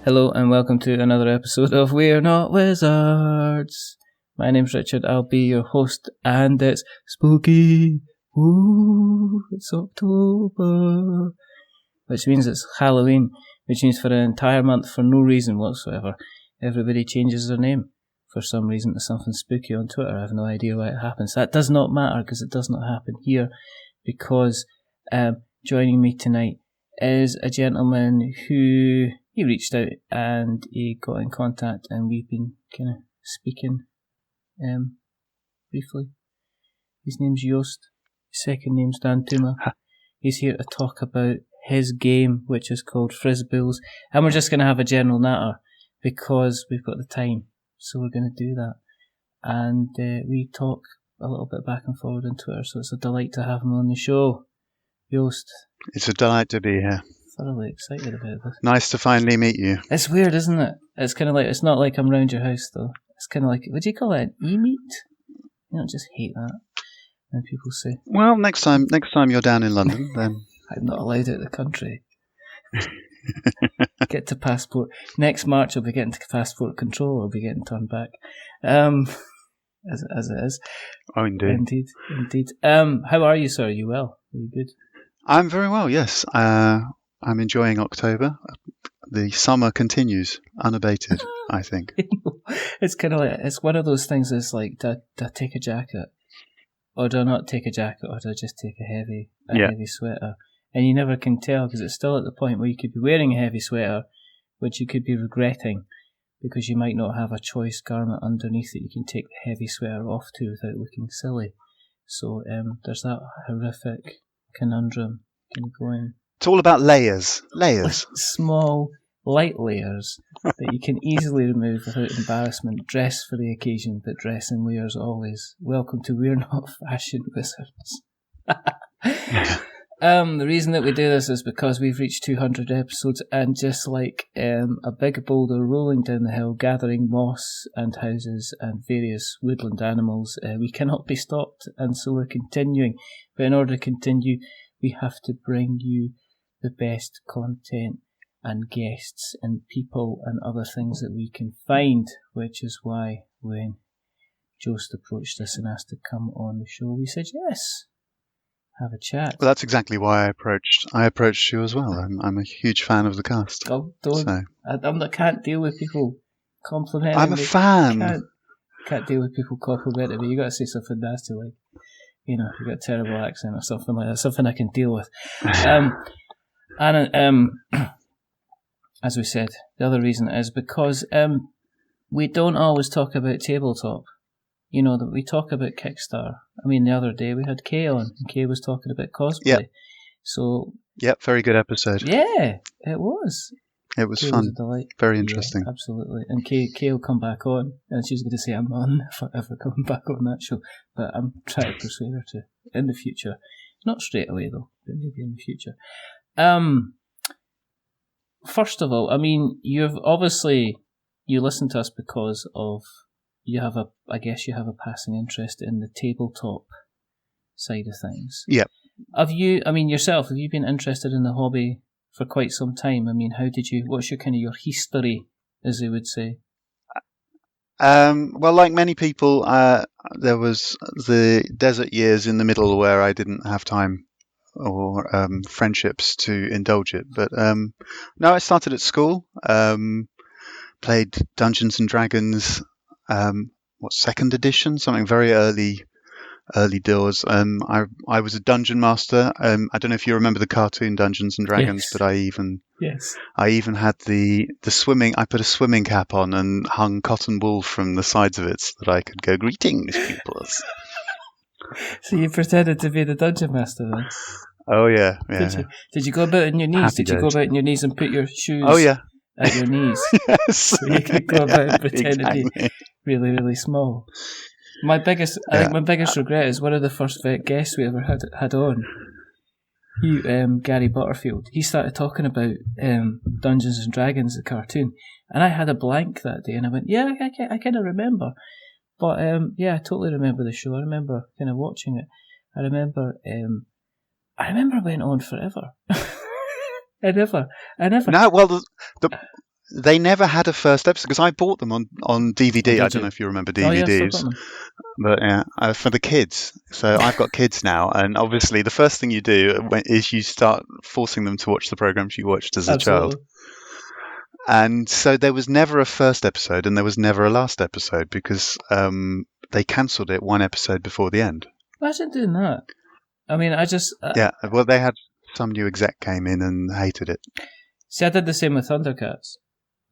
Hello and welcome to another episode of We're Not Wizards. My name's Richard, I'll be your host, and it's spooky. Ooh, it's October. Which means it's Halloween, which means for an entire month, for no reason whatsoever, everybody changes their name for some reason to something spooky on Twitter. I have no idea why it happens. That does not matter because it does not happen here, because joining me tonight is a gentleman who he reached out and he got in contact, and we've been kind of speaking briefly. His name's Joost. His second name's Dantuma. He's here to talk about his game, which is called Frisboules, and we're just going to have a general natter because we've got the time, so we're going to do that. And we talk a little bit back and forward on Twitter, so it's a delight to have him on the show. Joost. It's a delight to be here. Thoroughly excited about this. Nice to finally meet you. It's weird, isn't it? It's kind of like, it's not like I'm round your house though. It's kind of like, would you call it an e-meet? You don't just hate that when people say. Well, next time you're down in London, then I'm not allowed out of the country. Get to passport. Next March I'll be getting to passport control. I'll be getting turned back. As it is. Oh, indeed. Indeed. How are you, sir? Are you well? Are you good? I'm very well, yes. I'm enjoying October. The summer continues unabated, I think. It's kind of like, it's one of those things that's like, do I take a jacket? Or do I not take a jacket? Or do I just take a heavy sweater? And you never can tell, because it's still at the point where you could be wearing a heavy sweater, which you could be regretting, because you might not have a choice garment underneath that you can take the heavy sweater off to without looking silly. So there's that horrific conundrum kind of going. It's all about layers. Layers. Small, light layers that you can easily remove without embarrassment. Dress for the occasion, but dress in layers always. Welcome to We're Not Fashion Wizards. The reason that we do this is because we've reached 200 episodes, and just like a big boulder rolling down the hill, gathering moss and houses and various woodland animals, we cannot be stopped, and so we're continuing. But in order to continue, we have to bring you the best content and guests and people and other things that we can find, which is why when Joost approached us and asked to come on the show, we said yes. Have a chat. Well, that's exactly why I approached you as well. I'm a huge fan of the cast. Oh, don't! So. I can't deal with people complimenting me. I'm a fan. Can't deal with people complimenting me. You got to say something nasty, like, you know, you got a terrible accent or something like that. Something I can deal with. And as we said, the other reason is because we don't always talk about tabletop. You know, that we talk about Kickstarter. I mean, the other day we had Kay on, and Kay was talking about cosplay. Yeah. So. Yep, very good episode. Yeah, it was. It was fun. Was a delight. Very interesting. Yeah, absolutely. And Kay will come back on, and she's going to say I'm not ever coming back on that show. But I'm trying to persuade her to in the future. Not straight away though, but maybe in the future. First of all, I mean, you listen to us because of you have a passing interest in the tabletop side of things. Yeah. Have you been interested in the hobby for quite some time? I mean, what's your kind of your history, as they would say? Well, like many people, there was the desert years in the middle where I didn't have time or friendships to indulge it. But no, I started at school, played Dungeons and Dragons, second edition, something very early doors. I was a dungeon master. I don't know if you remember the cartoon Dungeons and Dragons, yes. But I even had the swimming. I put a swimming cap on and hung cotton wool from the sides of it so that I could go, "Greetings, pupils." So you pretended to be the dungeon master then? Oh yeah. Did you go about on your knees? Happy Did you days. go about on your knees and put your shoes? Oh yeah. At your knees? Yes. So you could go about and pretend to be really, really small. I think my biggest regret is one of the first guests we ever had on. Gary Butterfield. He started talking about Dungeons and Dragons, the cartoon, and I had a blank that day, and I went, "Yeah, I kind of remember," but I totally remember the show. I remember kind of watching it. I remember it went on forever. I never. No, well, they never had a first episode because I bought them on DVD. I don't know if you remember Oh, yeah, I've still DVDs. got them. But yeah, for the kids. So I've got kids now, and obviously the first thing you do is you start forcing them to watch the programs you watched as a child. And so there was never a first episode, and there was never a last episode because they cancelled it one episode before the end. Imagine doing that. I mean, yeah, well, they had some new exec came in and hated it. See, I did the same with Thundercats.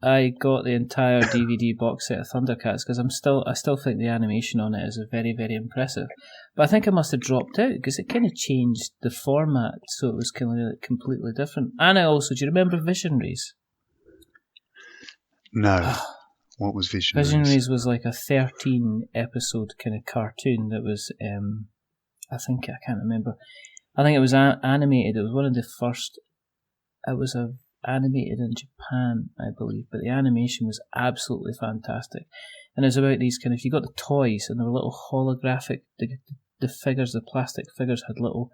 I got the entire DVD box set of Thundercats because I still think the animation on it is very, very impressive. But I think I must have dropped out because it kind of changed the format, so it was kind of completely different. And do you remember Visionaries? No. What was Visionaries? Visionaries was like a 13-episode kind of cartoon that was, I can't remember. I think it was animated. It was one of the first. It was animated in Japan, I believe, but the animation was absolutely fantastic. And it's about these kind of, you got the toys and they were little holographic, the figures, the plastic figures had little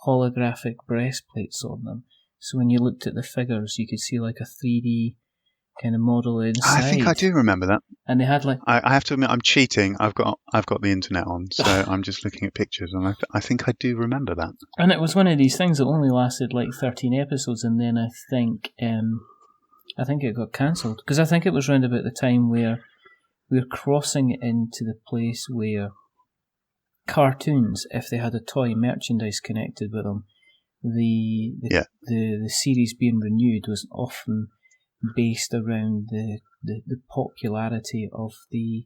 holographic breastplates on them. So when you looked at the figures, you could see like a 3D kind of model inside. I think I do remember that. And they had like... I have to admit, I'm cheating. I've got the internet on, so I'm just looking at pictures, and I think I do remember that. And it was one of these things that only lasted like 13 episodes, and then I think it got cancelled. Because I think it was around about the time where we were crossing into the place where cartoons, if they had a toy merchandise connected with them, the series being renewed was often based around the popularity of the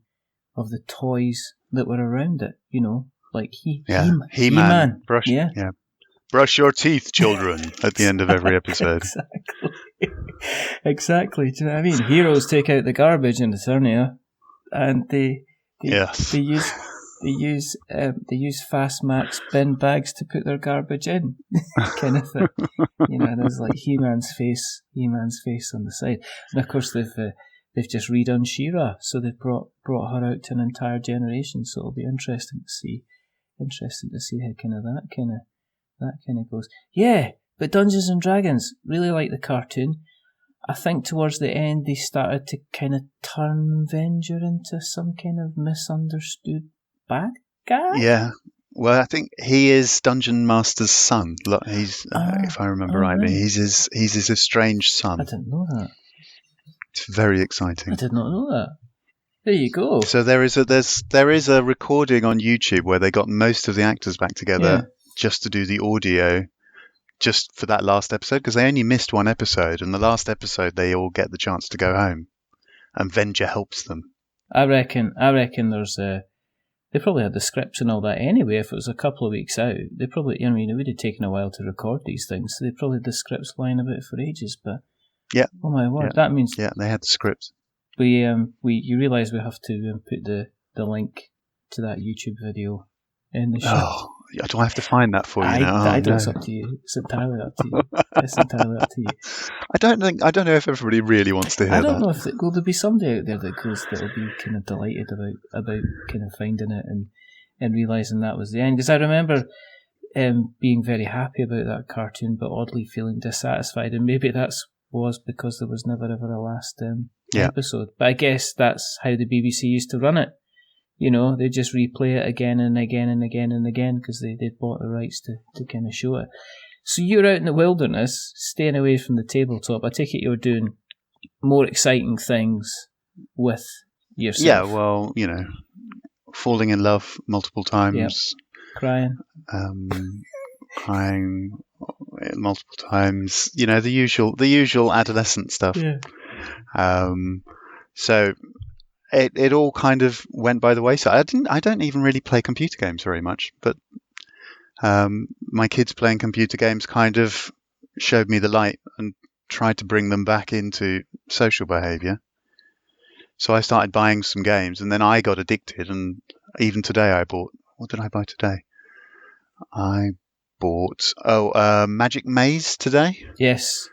toys that were around it, you know, like He-Man. Brush your teeth, children, at the end of every episode. Exactly. Do you know what I mean? Heroes take out the garbage in Eternia, and they use Fast Max bin bags to put their garbage in, kind of thing. You know, there's like He-Man's face on the side, and of course they've just redone She-Ra, so they've brought her out to an entire generation. So it'll be interesting to see how that kind of goes. Yeah, but Dungeons and Dragons, really like the cartoon. I think towards the end they started to kind of turn Venger into some kind of misunderstood bad guy? Yeah. Well, I think he is Dungeon Master's son. He's, if I remember rightly, right. he's his estranged son. I didn't know that. It's very exciting. I did not know that. There you go. So there is a recording on YouTube where they got most of the actors back together just to do the audio, just for that last episode, because they only missed one episode, and the last episode they all get the chance to go home, and Venger helps them. I reckon there's they probably had the scripts and all that anyway. If it was a couple of weeks out, they probably, it would have taken a while to record these things, so they probably had the scripts lying about for ages. But oh my word, that means they had the scripts. You realise we have to put the link to that YouTube video in the show. Oh, do I have to find that for you now? It's up to you. It's entirely up to you. I don't know if everybody really wants to hear that. I don't know if will there be somebody out there that'll be kind of delighted about kind of finding it and realising that was the end. Because I remember being very happy about that cartoon, but oddly feeling dissatisfied, and maybe was because there was never ever a last episode. But I guess that's how the BBC used to run it. You know, they just replay it again and again and again and again because they'd bought the rights to kind of show it. So you're out in the wilderness, staying away from the tabletop. I take it you're doing more exciting things with yourself. Yeah, well, falling in love multiple times. Yep. Crying multiple times. The usual adolescent stuff. Yeah. So it all kind of went by the wayside. I don't even really play computer games very much, but my kids playing computer games kind of showed me the light and tried to bring them back into social behaviour. So I started buying some games, and then I got addicted, and even today I bought... What did I buy today? I bought Magic Maze today. Yes.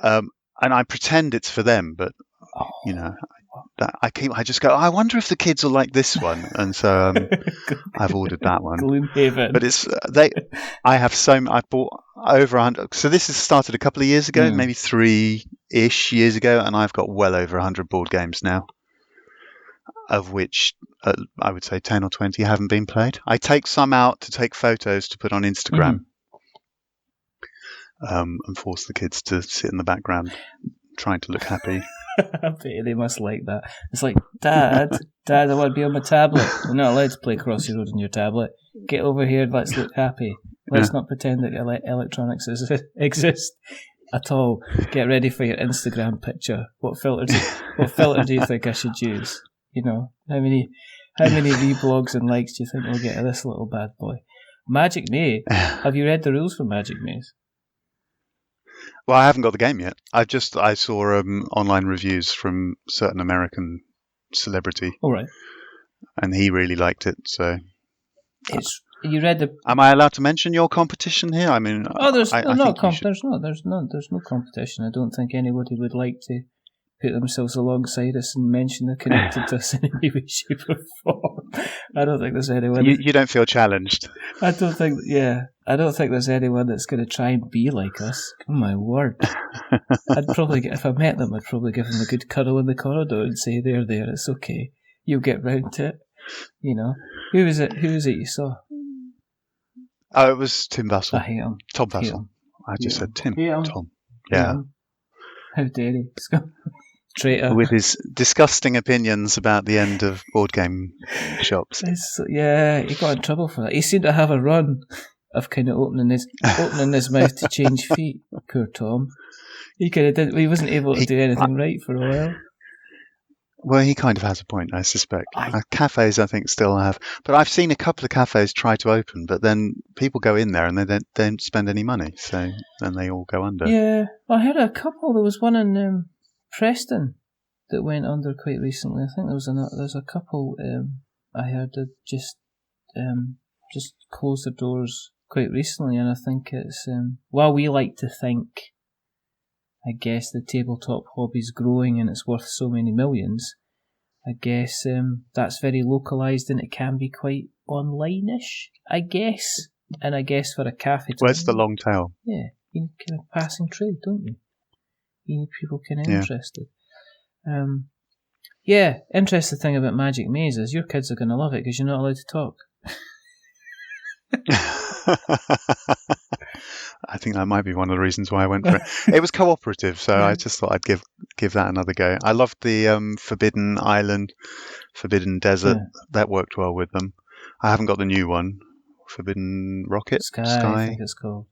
And I pretend it's for them, but I just go, I wonder if the kids will like this one, and so I've ordered that one. Gloomhaven. But I bought over 100. So this has started a couple of years ago, maybe 3 ish years ago, and I've got well over 100 board games now, of which I would say 10 or 20 haven't been played. I take some out to take photos to put on Instagram, and force the kids to sit in the background trying to look happy. I bet they must like that. It's like, Dad, I want to be on my tablet. You're not allowed to play Crossy Road on your tablet. Get over here, let's look happy. Let's not pretend that electronics exist at all. Get ready for your Instagram picture. What filter do you think I should use? You know, how many reblogs and likes do you think we'll get of this little bad boy? Magic Maze. Have you read the rules for Magic Maze? Well, I haven't got the game yet. I saw online reviews from certain American celebrity. All right. And he really liked it. So, you read the? Am I allowed to mention your competition here? I mean, there's no competition. I don't think anybody would like to put themselves alongside us and mention they're connected to us in any way, shape, or form. I don't think there's anyone. You don't feel challenged. I don't think there's anyone that's going to try and be like us. Oh my word! If I met them, I'd probably give them a good cuddle in the corridor and say, "There, it's okay. You'll get round to it." You know, who was it you saw? Oh, it was Tim Bussell. I hate him. Tom Bussell. I just said Tim. Tom. Yeah. How dare he? Traitor. With his disgusting opinions about the end of board game shops. He got in trouble for that. He seemed to have a run of kind of opening his mouth to change feet. Poor Tom. He wasn't able to do anything right for a while. Well, he kind of has a point, I suspect. Cafes, I think, still have. But I've seen a couple of cafes try to open, but then people go in there and they don't spend any money, so then they all go under. Yeah, I heard a couple. There was one in Preston that went under quite recently. I think there's a couple I heard that just closed their doors quite recently, and I think it's while we like to think, I guess, the tabletop hobby's growing and it's worth so many millions, I guess that's very localised and it can be quite online-ish, I guess. And I guess for a cafe... Where's the long tail? Yeah, you need kind of passing trade, don't you? You need people kind of interested. Interesting thing about Magic Maze is your kids are going to love it because you're not allowed to talk. I think that might be one of the reasons why I went for it. It was cooperative, so I just thought I'd give that another go. I loved the Forbidden Island, Forbidden Desert. That worked well with them. I haven't got the new one, Forbidden Rocket? Sky, I think it's called.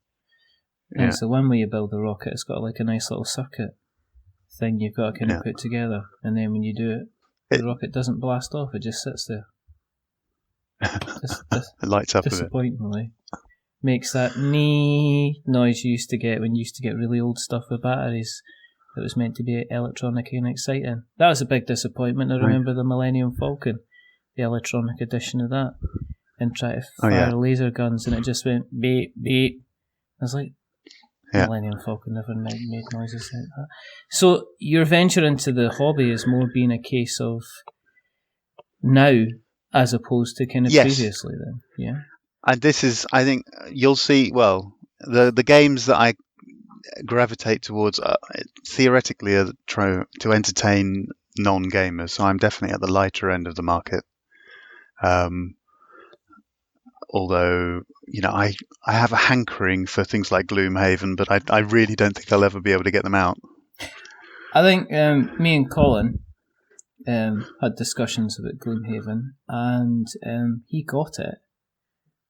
And it's the one where you build the rocket. It's got like a nice little circuit thing you've got to kind of put together, and then when you do it, the rocket doesn't blast off, it just sits there. It lights up a bit. Disappointingly. Makes that nee noise you used to get when you used to get really old stuff with batteries that was meant to be electronic and exciting. That was a big disappointment. I remember the Millennium Falcon, the electronic edition of that, and try to fire laser guns, and it just went beep, beep. I was like, Millennium Falcon never made noises like that. So your venture into the hobby is more being a case of now as opposed to kind of previously then, yeah? And this is, I think, you'll see, well, the games that I gravitate towards theoretically are to entertain non-gamers, so I'm definitely at the lighter end of the market. Although, I have a hankering for things like Gloomhaven, but I really don't think I'll ever be able to get them out. I think me and Colin had discussions about Gloomhaven, and he got it.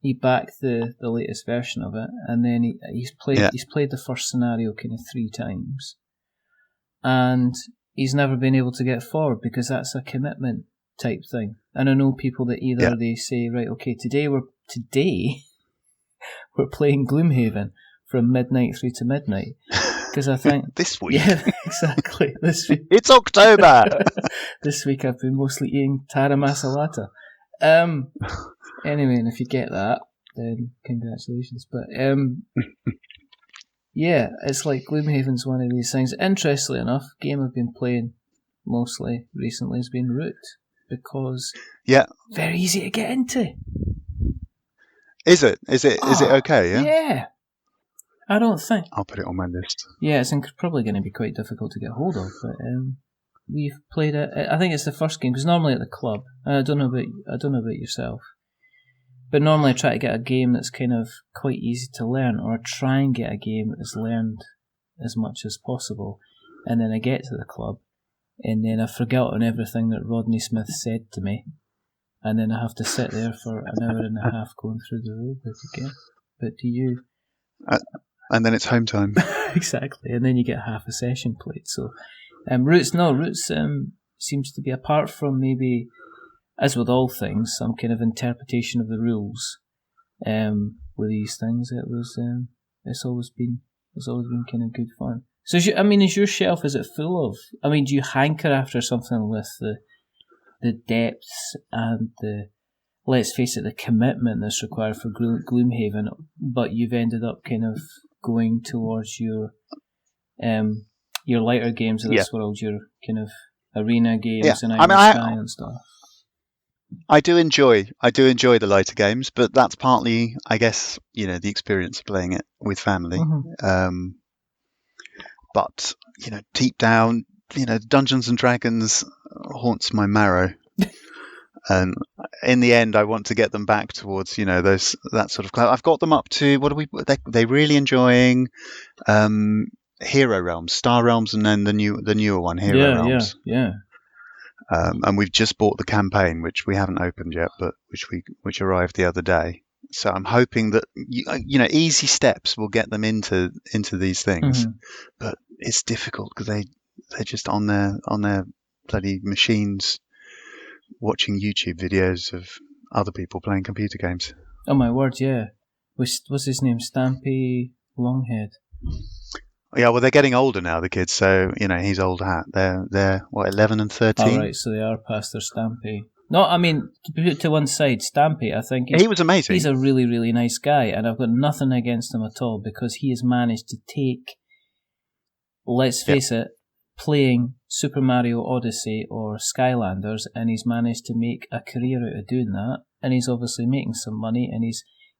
He backed the latest version of it, and then he's played the first scenario kind of 3 times, and he's never been able to get forward because that's a commitment type thing. And I know people that either they say, right, okay, today we're playing Gloomhaven from midnight through to midnight. Because I think this week, exactly. This week, it's October. This week I've been mostly eating Tara Masalata. Anyway, and if you get that, then congratulations. But it's like Gloomhaven's one of these things. Interestingly enough, game I've been playing mostly recently has been Root, because very easy to get into. Is it? Is it okay? Yeah. I don't think. I'll put it on my list. Yeah, it's probably going to be quite difficult to get hold of, but we've played it. I think it's the first game because normally at the club. I don't know about yourself, but normally I try to get a game that's kind of quite easy to learn, or try and get a game that's learned as much as possible, and then I get to the club, and then I've forgotten everything that Rodney Smith said to me, and then I have to sit there for an hour and a half going through the rulebook again. But do you? And then it's home time. Exactly, and then you get half a session played. So, Roots seems to be, apart from maybe, as with all things, some kind of interpretation of the rules. With these things, it's always been kind of good fun. So, is your shelf, is it full of? I mean, do you hanker after something with the depths and the, let's face it, the commitment that's required for Gloomhaven, but you've ended up kind of going towards your lighter games of this world, your kind of arena games and Sky and stuff. I do enjoy the lighter games, but that's partly, I guess, the experience of playing it with family. Mm-hmm. But deep down, Dungeons and Dragons haunts my marrow. And in the end, I want to get them back towards, that sort of cloud. I've got them up to, they're really enjoying Hero Realms, Star Realms, and then the newer one, Hero Realms. Yeah. And we've just bought the campaign, which we haven't opened yet, but which arrived the other day. So I'm hoping that easy steps will get them into these things, but it's difficult because they're just on their bloody machines, watching YouTube videos of other people playing computer games. Oh my word, yeah. What's his name? Stampy Longhead. Yeah, well, they're getting older now, the kids. So he's old hat. They're what, 11 and 13. Oh, right, so they are past their Stampy. No, I mean, to put it to one side, Stampy, I think he was amazing. He's a really, really nice guy, and I've got nothing against him at all because he has managed to take, let's face it, playing Super Mario Odyssey or Skylanders, and he's managed to make a career out of doing that, and he's obviously making some money, and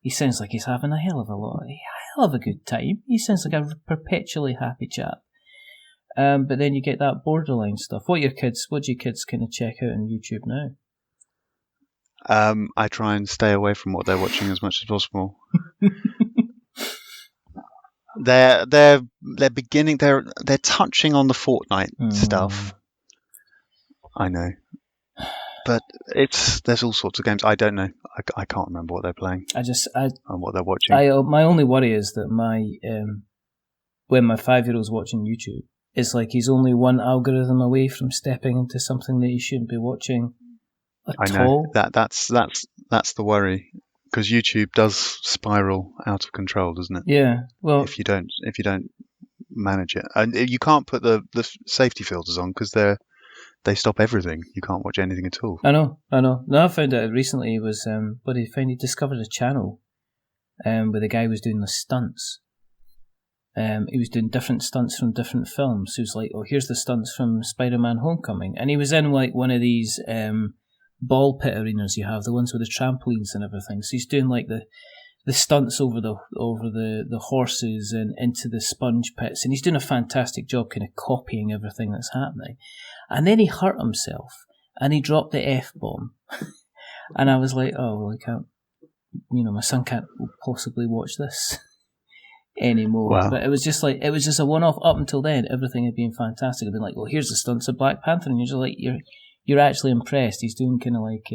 he sounds like he's having a hell of a good time. He sounds like a perpetually happy chap. But then you get that borderline stuff. What do your kids kind of check out on YouTube now? I try and stay away from what they're watching as much as possible. They're beginning. They're touching on the Fortnite stuff. I know, but there's all sorts of games. I don't know. I can't remember what they're playing. And what they're watching. My only worry is that when my 5-year-old's watching YouTube, it's like he's only one algorithm away from stepping into something that he shouldn't be watching. I know that's the worry, because YouTube does spiral out of control, doesn't it? Yeah. Well, if you don't manage it, and you can't put the safety filters on because they stop everything. You can't watch anything at all. I know. No, I found out recently he discovered a channel, where the guy was doing the stunts. He was doing different stunts from different films. He was like, "Oh, here's the stunts from Spider-Man: Homecoming," and he was in like one of these ball pit arenas you have, the ones with the trampolines and everything. So he's doing like the stunts over the horses and into the sponge pits, and he's doing a fantastic job kind of copying everything that's happening. And then he hurt himself and he dropped the F-bomb. And I was like, oh, well, I can't, my son can't possibly watch this anymore. Wow. But it was just a one-off. Up until then, everything had been fantastic. I'd been like, well, here's the stunts of Black Panther, and you're just like, you're actually impressed. He's doing kind of like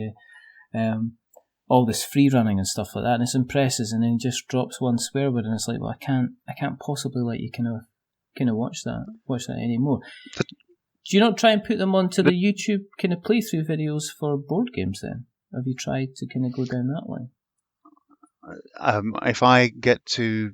all this free running and stuff like that, and it's impressive. And then he just drops one swear word, and it's like, well, I can't possibly let you kind of watch that anymore. But do you not try and put them onto the YouTube kind of playthrough videos for board games then? Have you tried to kind of go down that line? If I get too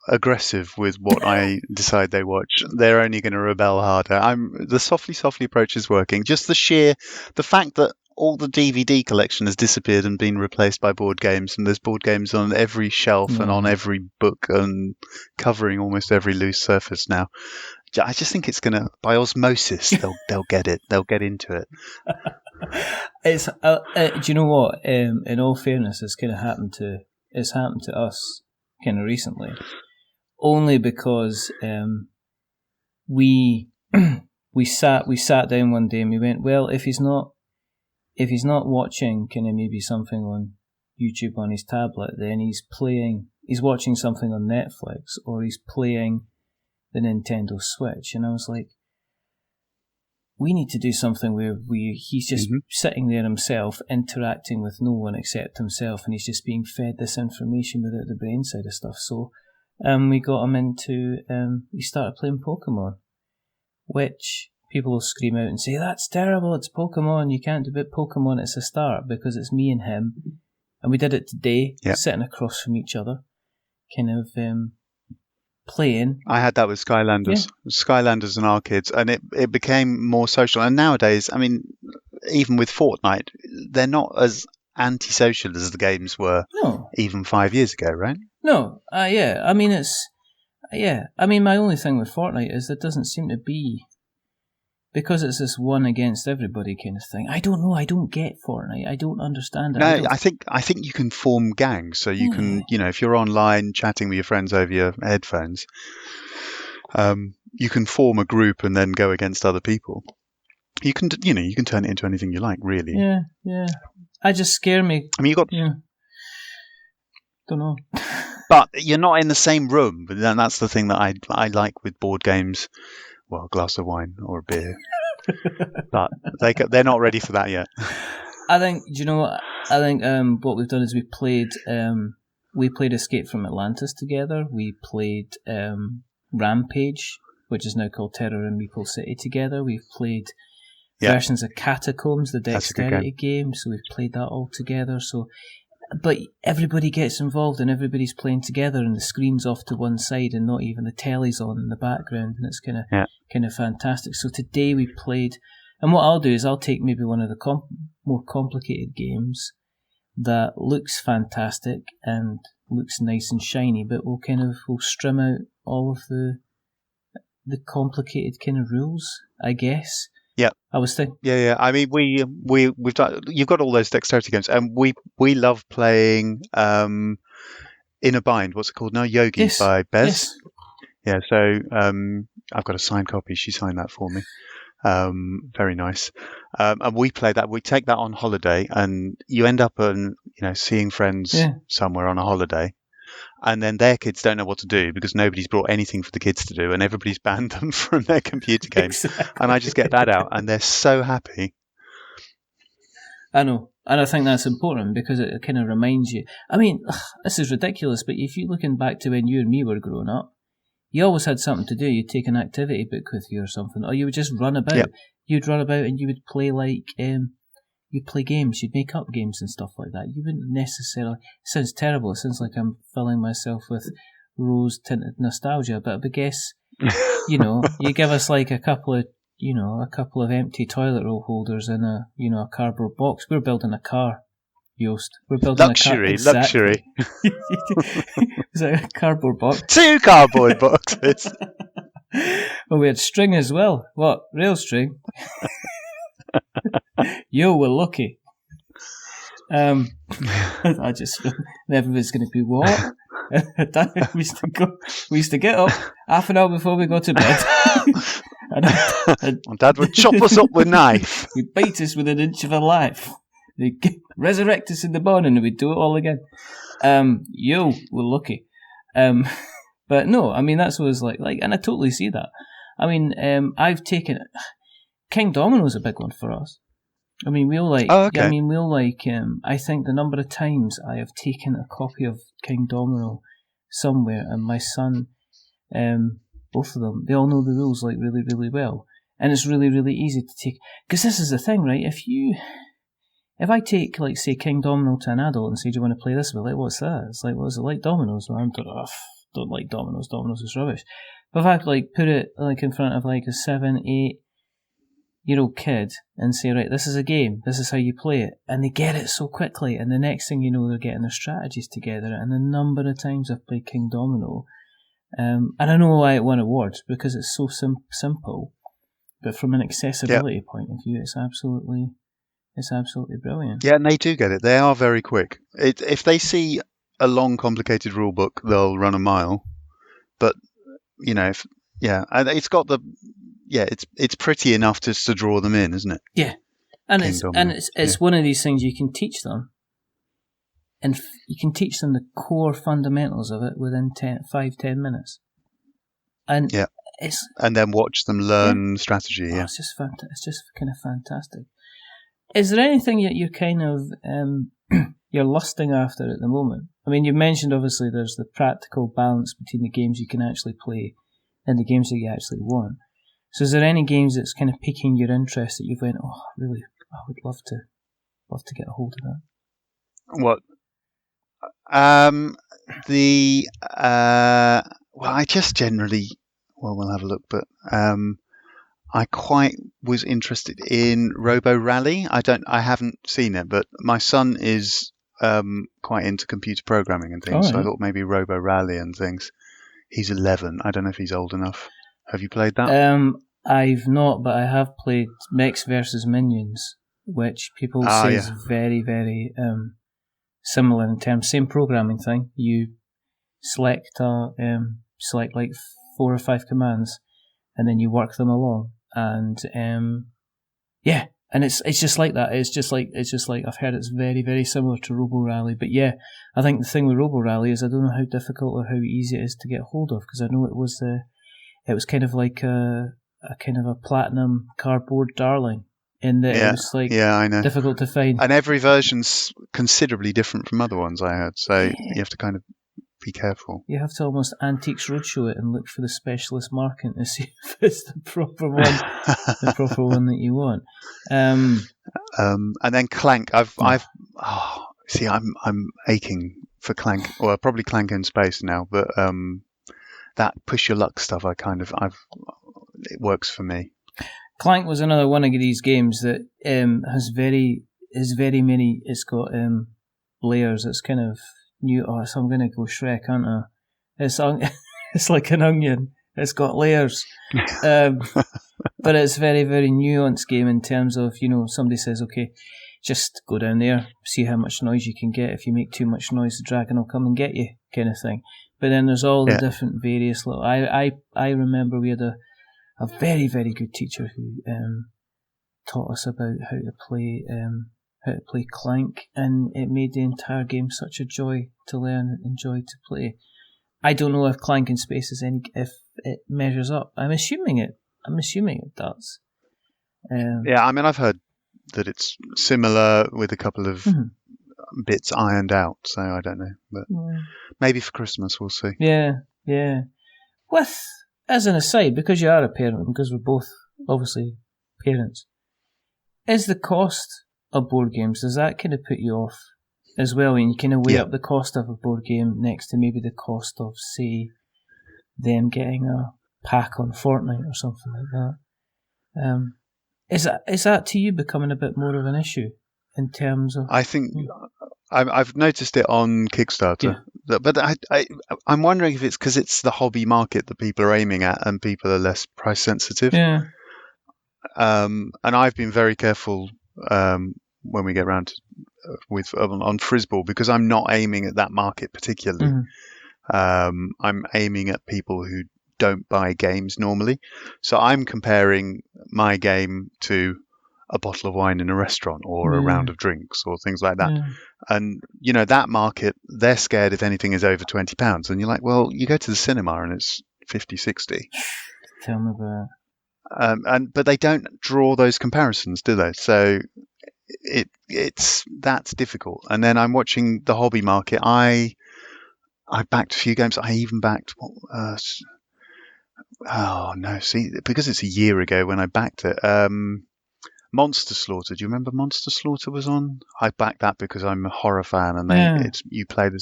aggressive with what I decide they watch, they're only going to rebel harder. The softly approach is working. Just the fact that all the DVD collection has disappeared and been replaced by board games, and there's board games on every shelf and on every book and covering almost every loose surface now. I just think it's gonna, by osmosis, they'll get it. They'll get into it. It's do you know what? In all fairness, it's happened to us. kind of recently, only because we sat down one day and we went, well, if he's not watching kind of maybe something on YouTube on his tablet, then he's watching something on Netflix, or he's playing the Nintendo Switch. And I was like, we need to do something where he's just sitting there himself, interacting with no one except himself, and he's just being fed this information without the brain side of stuff. So we got him into, he started playing Pokemon, which people will scream out and say, that's terrible, it's Pokemon, you can't do it Pokemon, it's a start, because it's me and him. And we did it today, sitting across from each other, kind of playing. I had that with Skylanders and our kids, and it became more social. And nowadays, I mean, even with Fortnite, they're not as antisocial as the games were even 5 years ago, right? No, I mean, my only thing with Fortnite is there doesn't seem to be, because it's this one against everybody kind of thing. I don't know. I don't get Fortnite. I don't understand it. No, I think you can form gangs. So you can, if you're online chatting with your friends over your headphones, you can form a group and then go against other people. You can turn it into anything you like, really. Yeah. I just scare me. I mean, you got. Yeah. Don't know. But you're not in the same room. But then that's the thing that I like with board games. Well, a glass of wine or a beer. But they're not ready for that yet. I think, what we've done is we played Escape from Atlantis together. We played Rampage, which is now called Terror in Meeple City together. We've played versions of Catacombs, the dexterity game. So we've played that all together. So, but everybody gets involved and everybody's playing together, and the screen's off to one side and not even the telly's on in the background, and it's kind of fantastic. So today we played, and what I'll do is I'll take maybe one of the more complicated games that looks fantastic and looks nice and shiny, but we'll trim out all of the complicated kind of rules, I guess. Yeah, I was thinking. Yeah. I mean, we've done. You've got all those dexterity games, and we love playing In a Bind. What's it called now? Yogi by Bez. Yes. Yeah. So I've got a signed copy. She signed that for me. Very nice. And we play that. We take that on holiday, and you end up seeing friends somewhere on a holiday. And then their kids don't know what to do because nobody's brought anything for the kids to do, and everybody's banned them from their computer games. Exactly. And I just get that out, and they're so happy. I know, and I think that's important because it kind of reminds you. I mean, this is ridiculous, but if you're looking back to when you and me were growing up, you always had something to do. You'd take an activity book with you or something, or you would just run about. Yep. You'd run about and you would play you'd play games, you'd make up games and stuff like that. You wouldn't necessarily... It sounds terrible. It sounds like I'm filling myself with rose-tinted nostalgia, but I guess, you give us like a couple of empty toilet roll holders in a cardboard box. We're building a car, Joost. We're building luxury. Is that a cardboard box? 2 cardboard boxes. Well, we had string as well. What? Rail string? Yo, we're lucky. I just feel everybody's going to be what? we used to get up half an hour before we go to bed. and Dad would chop us up with a knife. He'd bite us with an inch of a life. He'd resurrect us in the morning and we'd do it all again. Yo, we're lucky. But no, I mean, that's what it's like, and I totally see that. I mean, I've taken... King Domino's a big one for us. I mean, we'll like... Oh, okay. I think the number of times I have taken a copy of King Domino somewhere, and my son, both of them, they all know the rules like really, really well. And it's really, really easy to take... Because this is the thing, right? If I take, like, say, King Domino to an adult and say, do you want to play this? We're like, what's that? It's like, what is it like Domino's? Well, don't like Domino's. Domino's is rubbish. But if I like put it like in front of like a 7, 8-year-old kid and say, right, this is a game, this is how you play it, and they get it so quickly, and the next thing you know, they're getting their strategies together. And the number of times I've played King Domino, and I know why it won awards, because it's so simple, but from an accessibility point of view, it's absolutely brilliant. Yeah, and they do get it. They are very quick. If they see a long, complicated rule book, they'll run a mile. But and it's got it's pretty enough to draw them in, isn't it? Yeah, and Kingdom, it's one of these things you can teach them, and you can teach them the core fundamentals of it within 5-10 minutes. And and then watch them learn strategy. Oh, it's just it's just kind of fantastic. Is there anything that you're kind of you're lusting after at the moment? I mean, you mentioned obviously there's the practical balance between the games you can actually play and the games that you actually want. So, is there any games that's kind of piquing your interest that you've went, oh, really, I would love to get a hold of that? What? I just generally. Well, we'll have a look, but I quite was interested in Robo Rally. I haven't seen it, but my son is quite into computer programming and things, so I thought maybe Robo Rally and things. He's 11. I don't know if he's old enough. Have you played that? I've not, but I have played Mechs vs. Minions, which people say is very, very similar in terms. Same programming thing. You select like 4 or 5 commands, and then you work them along, and and it's just like that. It's just like I've heard it's very, very similar to Robo Rally. But yeah, I think the thing with Robo Rally is I don't know how difficult or how easy it is to get hold of, because I know it was kind of like a kind of a platinum cardboard darling in that it was like I know. difficult to find. And every version's considerably different from other ones I heard, so you have to kind of be careful. You have to almost Antiques Roadshow it and look for the specialist marking to see if it's the proper one, the proper one that you want. And then Clank. I'm aching for Clank, or probably Clank in Space now, but that push your luck stuff, it works for me. Clank was another one of these games that has very many. It's got layers. It's kind of new. Oh, so I'm going to go Shrek, aren't I? It's like an onion. It's got layers, but it's very, very nuanced game in terms of, somebody says, okay, just go down there, see how much noise you can get. If you make too much noise, the dragon will come and get you, kind of thing. But then there's all the different various little. I remember we had a very, very good teacher who taught us about how to play Clank, and it made the entire game such a joy to learn and joy to play. I don't know if Clank in Space if it measures up. I'm assuming it does. I mean, I've heard that it's similar with a couple of bits ironed out, so I don't know, but maybe for Christmas we'll see. Yeah. As an aside, because you are a parent, because we're both obviously parents, is the cost of board games, does that kind of put you off as well, when you kind of weigh up the cost of a board game next to maybe the cost of, say, them getting a pack on Fortnite or something like that? Is that to you becoming a bit more of an issue in terms of? I think I've noticed it on Kickstarter, but I'm wondering if it's because it's the hobby market that people are aiming at, and people are less price sensitive. Yeah. And I've been very careful when we get around on Frisboules, because I'm not aiming at that market particularly. I'm aiming at people who don't buy games normally. So I'm comparing my game to a bottle of wine in a restaurant, or a round of drinks, or things like that. And that market, they're scared if anything is over £20, and you're like, well, you go to the cinema and it's 50-60. Tell me about it. But they don't draw those comparisons, do they? So that's difficult. And then I'm watching the hobby market. I backed a few games. I even backed because it's a year ago when I backed it. Monster Slaughter. Do you remember Monster Slaughter was on? I backed that because I'm a horror fan, and you play the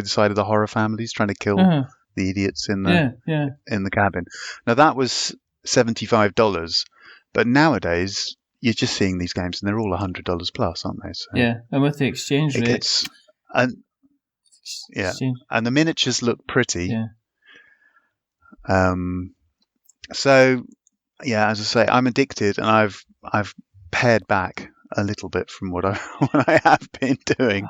side of the horror families trying to kill the idiots in the cabin. Now that was $75, but nowadays you're just seeing these games and they're all $100 plus, aren't they? So and with the exchange rate, and the miniatures look pretty. So as I say, I'm addicted, and I've pared back a little bit from what what I have been doing.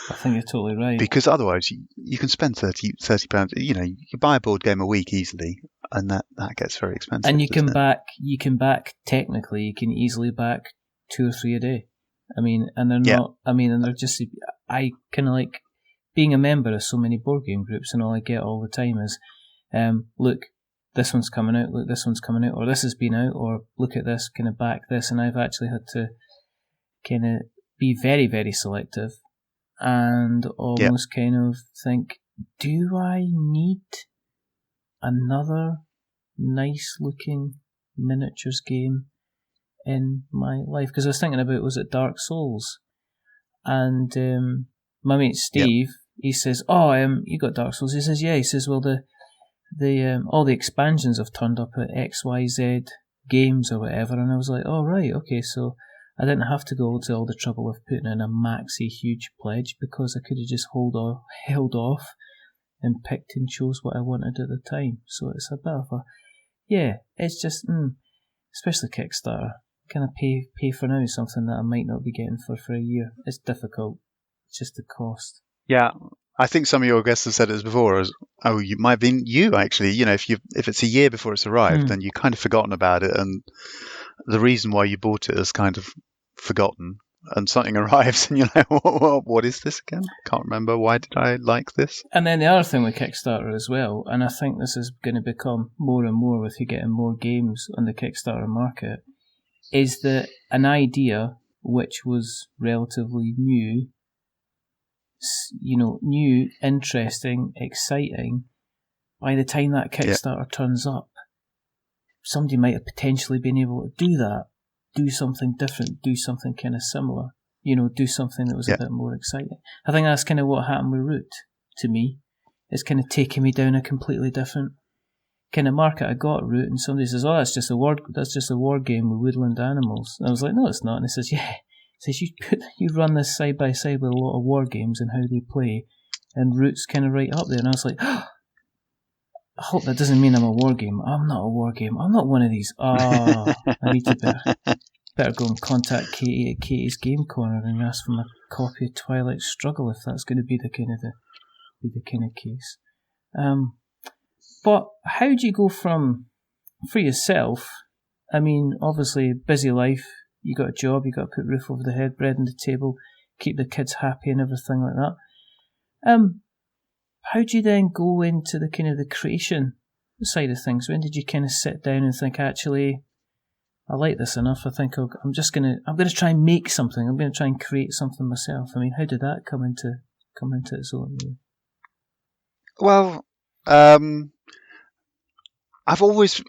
I think you're totally right. Because otherwise, you can spend £30. You buy a board game a week easily, and that gets very expensive. And you can back technically, you can easily back 2 or 3 a day. I mean, and they're not. I mean, and they're just. I kind of like being a member of so many board game groups, and all I get all the time is, look, this one's coming out. Look, this one's coming out, or this has been out, or look at this, kind of back this, and I've actually had to kind of be very, very selective, and almost kind of think, do I need another nice looking miniatures game in my life? Because I was thinking about, was it Dark Souls? And my mate Steve, he says, "Oh, you got Dark Souls?" He says, "Yeah." He says, "Well, the all the expansions have turned up at XYZ Games or whatever," and I was like, "Oh right, okay." So I didn't have to go to all the trouble of putting in a maxi huge pledge, because I could have just held off and picked and chose what I wanted at the time. So it's a bit of a, it's just, especially Kickstarter, kind of pay for now something that I might not be getting for a year. It's difficult. It's just the cost. Yeah, I think some of your guests have said this before. You might have been you actually. If it's a year before it's arrived, then you kind of forgotten about it, and the reason why you bought it is kind of forgotten. And something arrives, and you're like, what is this again? Can't remember. Why did I like this? And then the other thing with Kickstarter as well, and I think this is going to become more and more with you getting more games on the Kickstarter market, is that an idea which was relatively new, new, interesting, exciting, by the time that Kickstarter turns up, somebody might have potentially been able to do that. Do something different, do something kind of similar, do something that was a bit more exciting. I think that's kind of what happened with Root to me. It's kind of taking me down a completely different kind of market. I got Root, and somebody says, "Oh, that's just a war game with woodland animals." And I was like, "No, it's not." And he says, "Yeah." He says, you run this side by side with a lot of war games and how they play, and Root's kind of right up there." And I was like, I hope that doesn't mean I'm a war game. I'm not a war game. I'm not one of these. I need to better go and contact Katie at Katie's Game Corner and ask for my copy of Twilight Struggle, if that's going to be the kind of case. But how do you go from, for yourself? I mean, obviously, busy life. You got a job. You got to put a roof over the head, bread on the table, keep the kids happy, and everything like that. How do you then go into the kind of the creation side of things? When did you kind of sit down and think, actually, I like this enough, I think I'm going to try and make something. I'm going to try and create something myself. I mean, how did that come into its own? Well, I've always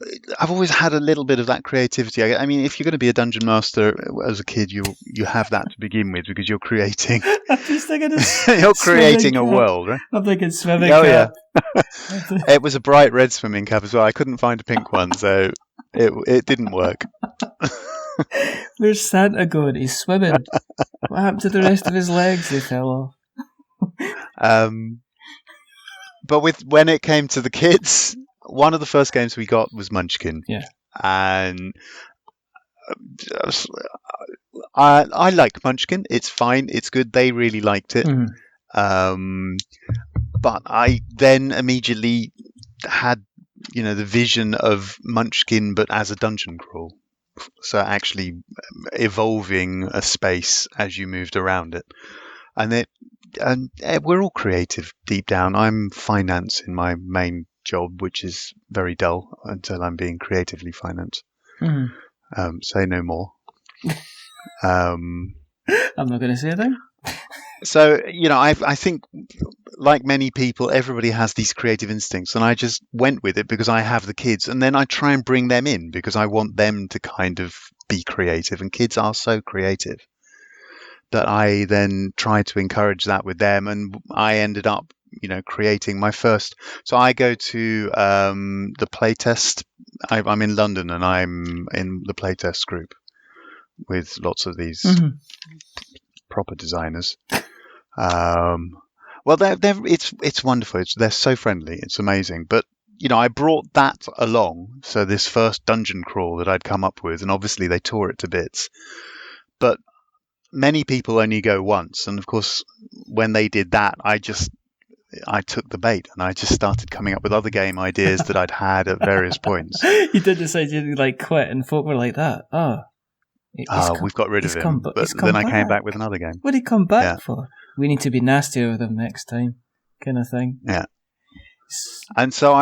had a little bit of that creativity. I mean, if you're going to be a dungeon master as a kid, you have that to begin with, because you're creating. I'm just thinking you're creating a world, right? I'm thinking swimming cap. Yeah. It was a bright red swimming cap as well. I couldn't find a pink one, so it didn't work. Where's Santa going? He's swimming. What happened to the rest of his legs? They fell off. But when it came to the kids, one of the first games we got was Munchkin. Yeah. And I like Munchkin. It's fine. It's good. They really liked it. Mm-hmm. But I then immediately had, the vision of Munchkin, but as a dungeon crawl. So actually evolving a space as you moved around it. And we're all creative deep down. I'm finance in my main job, which is very dull until I'm being creatively financed. Mm-hmm. Say no more. I'm not going to say anything. So, I think, like many people, everybody has these creative instincts, and I just went with it because I have the kids, and then I try and bring them in because I want them to kind of be creative, and kids are so creative that I then try to encourage that with them, and I ended up, creating my first. So I go to the playtest. I'm in London, and I'm in the playtest group with lots of these proper designers. Well, it's wonderful. They're so friendly. It's amazing. But I brought that along. So this first dungeon crawl that I'd come up with, and obviously they tore it to bits. But many people only go once, and of course, when they did that, I took the bait and I just started coming up with other game ideas that I'd had at various points. You did decide you like quit, and folk were like that. We've got rid of him. But then I came back with another game. What did he come back for? We need to be nastier with him next time, kind of thing. Yeah. And so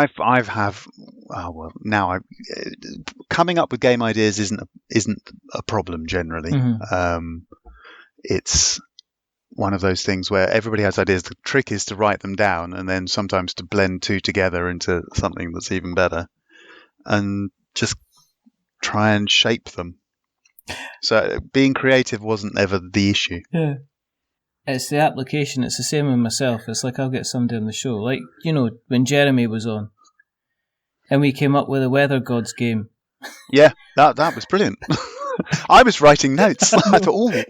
coming up with game ideas isn't a problem generally. Mm-hmm. It's one of those things where everybody has ideas. The trick is to write them down and then sometimes to blend two together into something that's even better, and just try and shape them. So being creative wasn't ever the issue. Yeah. It's the application. It's the same with myself. It's like I'll get somebody on the show. Like, when Jeremy was on and we came up with a Weather Gods game. Yeah, that was brilliant. I was writing notes. I thought,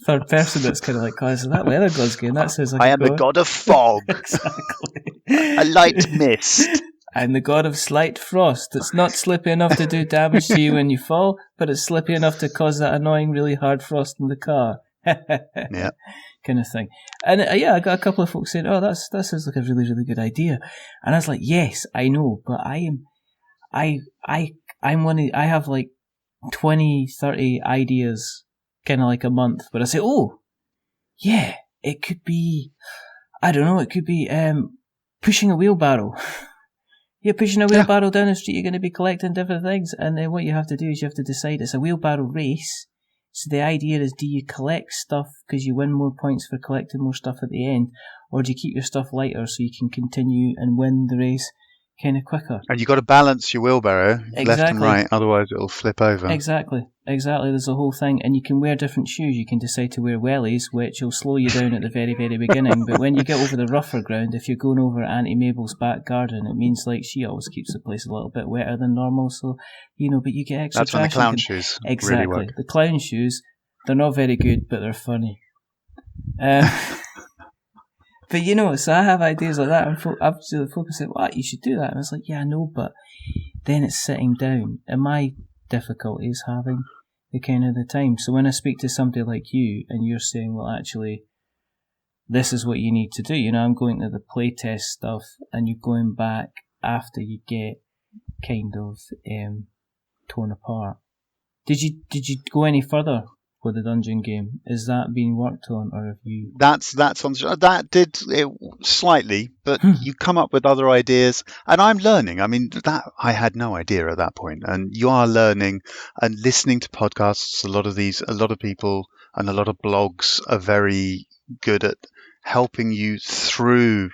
third person that's kind of like, is that Weather Gods game? That says like I am the god of fog. Exactly. A light mist. I'm the god of slight frost. It's not slippy enough to do damage to you when you fall, but it's slippy enough to cause that annoying, really hard frost in the car. Yeah, kind of thing. And I got a couple of folks saying, that sounds like a really, really good idea. And I was like, yes, I know, but I'm have like 20, 30 ideas kind of like a month, but I say, it could be, I don't know, it could be pushing a wheelbarrow. You're pushing a wheelbarrow down the street, you're going to be collecting different things, and then what you have to do is you have to decide it's a wheelbarrow race. So the idea is, do you collect stuff because you win more points for collecting more stuff at the end, or do you keep your stuff lighter so you can continue and win the race kind of quicker? And you've got to balance your wheelbarrow left and right, otherwise it'll flip over. Exactly. There's a whole thing, and you can wear different shoes. You can decide to wear wellies, which will slow you down at the very, very beginning. But when you get over the rougher ground, if you're going over Auntie Mabel's back garden, it means like she always keeps the place a little bit wetter than normal. So but you get extra. That's when the clown shoes exactly really work. The clown shoes. They're not very good, but they're funny. But so I have ideas like that, and I've focused on, you should do that. And I was like, yeah, I know, but then it's sitting down, and my difficulty is having the kind of the time. So when I speak to somebody like you, and you're saying, well, actually, this is what you need to do. I'm going to the playtest stuff, and you're going back after you get kind of torn apart. Did you go any further with the dungeon game? Is that being worked on, or have you? That did it slightly, but you come up with other ideas, and I'm learning. I mean, that I had no idea at that point, and you are learning and listening to podcasts. A lot of people and a lot of blogs are very good at helping you through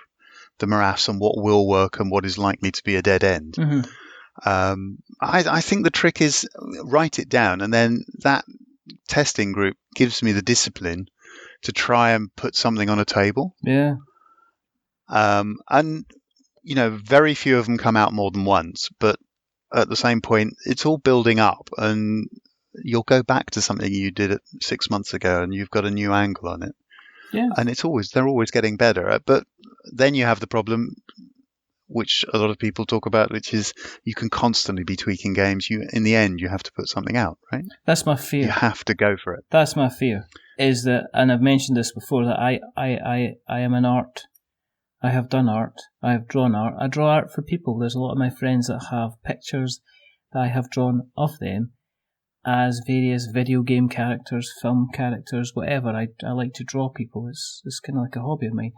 the morass and what will work and what is likely to be a dead end. Mm-hmm. I think the trick is write it down, and then that testing group gives me the discipline to try and put something on a table. Yeah. And very few of them come out more than once, but at the same point, it's all building up, and you'll go back to something you did 6 months ago, and you've got a new angle on it. Yeah. And they're always getting better. But then you have the problem, which a lot of people talk about, which is you can constantly be tweaking games. In the end, you have to put something out, right? That's my fear. You have to go for it. That's my fear. Is that, and I've mentioned this before, that I am an art. I have done art. I have drawn art. I draw art for people. There's a lot of my friends that have pictures that I have drawn of them as various video game characters, film characters, whatever. I like to draw people. It's kind of like a hobby of mine.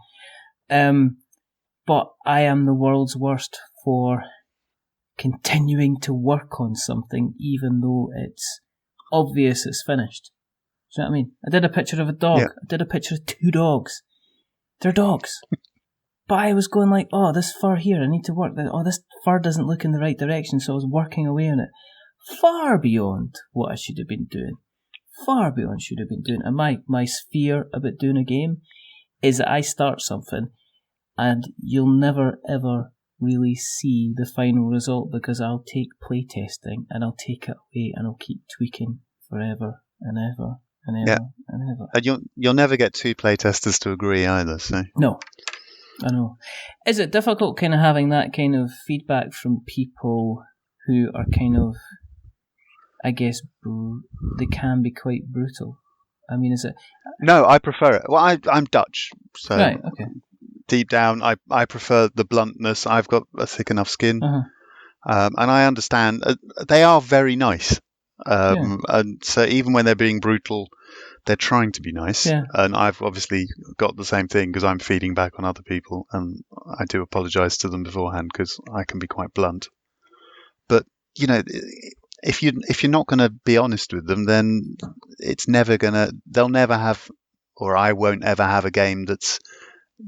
But I am the world's worst for continuing to work on something even though it's obvious it's finished. Do you know what I mean? I did a picture of a dog. Yeah. I did a picture of 2 dogs. They're dogs. But I was going like, this fur here, I need to work. This fur doesn't look in the right direction, so I was working away on it. Far beyond what I should have been doing. Far beyond should have been doing. And my fear about doing a game is that I start something and you'll never ever really see the final result, because I'll take playtesting and I'll take it away and I'll keep tweaking forever and ever and ever and ever. And you'll never get 2 playtesters to agree either. So no, I know. Is it difficult kind of having that kind of feedback from people who are kind of, I guess, they can be quite brutal I mean, is it... No, I prefer it. Well, I'm Dutch, so Right, okay. deep down, I prefer the bluntness. I've got a thick enough skin, Uh-huh. and I understand they are very nice. Yeah. And so even when they're being brutal, they're trying to be nice. Yeah. And I've obviously got the same thing because I'm feeding back on other people, and I do apologise to them beforehand because I can be quite blunt. But if you're not going to be honest with them, then they'll never have, or I won't ever have a game that's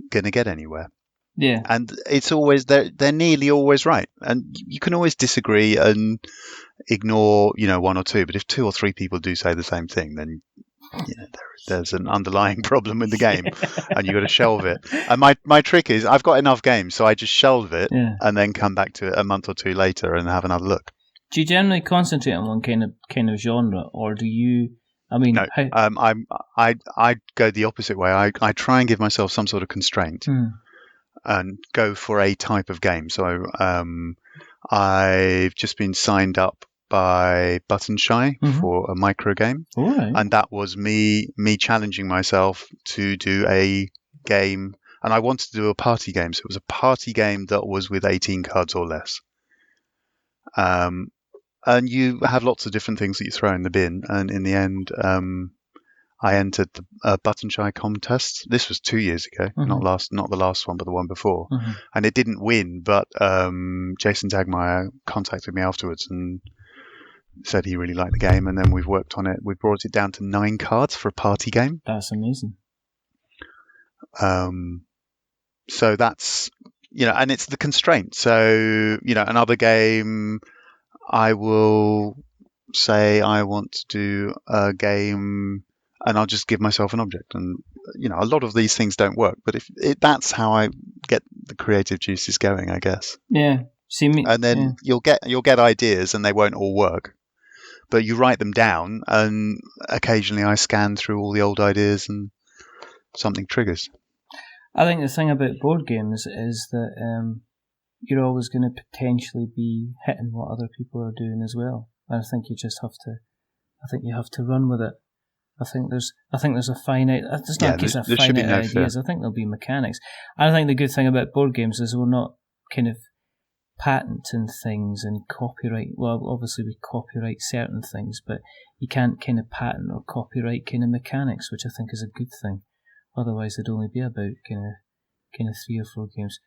going to get anywhere. Yeah. And it's always they're nearly always right, and you can always disagree and ignore one or two, but if two or three people do say the same thing, then there's an underlying problem in the game, and you've got to shelve it. And my trick is I've got enough games, so I just shelve it and then come back to it a month or two later and have another look. Do you generally concentrate on one kind of genre, or do you? I mean, no, I go the opposite way. I try and give myself some sort of constraint and go for a type of game. So I've just been signed up by Button Shy for a micro game, and that was me challenging myself to do a game, and I wanted to do a party game. So it was a party game that was with 18 cards or less. And you have lots of different things that you throw in the bin, and in the end, I entered the Button Shy contest. This was 2 years ago, not the last one, but the one before. And it didn't win, but Jason Dagmeyer contacted me afterwards and said he really liked the game, and then we've worked on it. We've brought it down to 9 cards for a party game. That's amazing. So that's, and it's the constraint. So, another game, I will say I want to do a game and I'll just give myself an object. And, a lot of these things don't work, but that's how I get the creative juices going, I guess. Yeah. See me. And then you'll get ideas and they won't all work, but you write them down, and occasionally I scan through all the old ideas and something triggers. I think the thing about board games is that you're always going to potentially be hitting what other people are doing as well. And I think you just have to. I think you have to run with it. I think there's a finite. There's not a case of finite ideas. I think there'll be mechanics. And I think the good thing about board games is we're not kind of patenting things and copyright. Well, obviously we copyright certain things, but you can't kind of patent or copyright kind of mechanics, which I think is a good thing. Otherwise, there'd only be about kind of 3 or 4 games.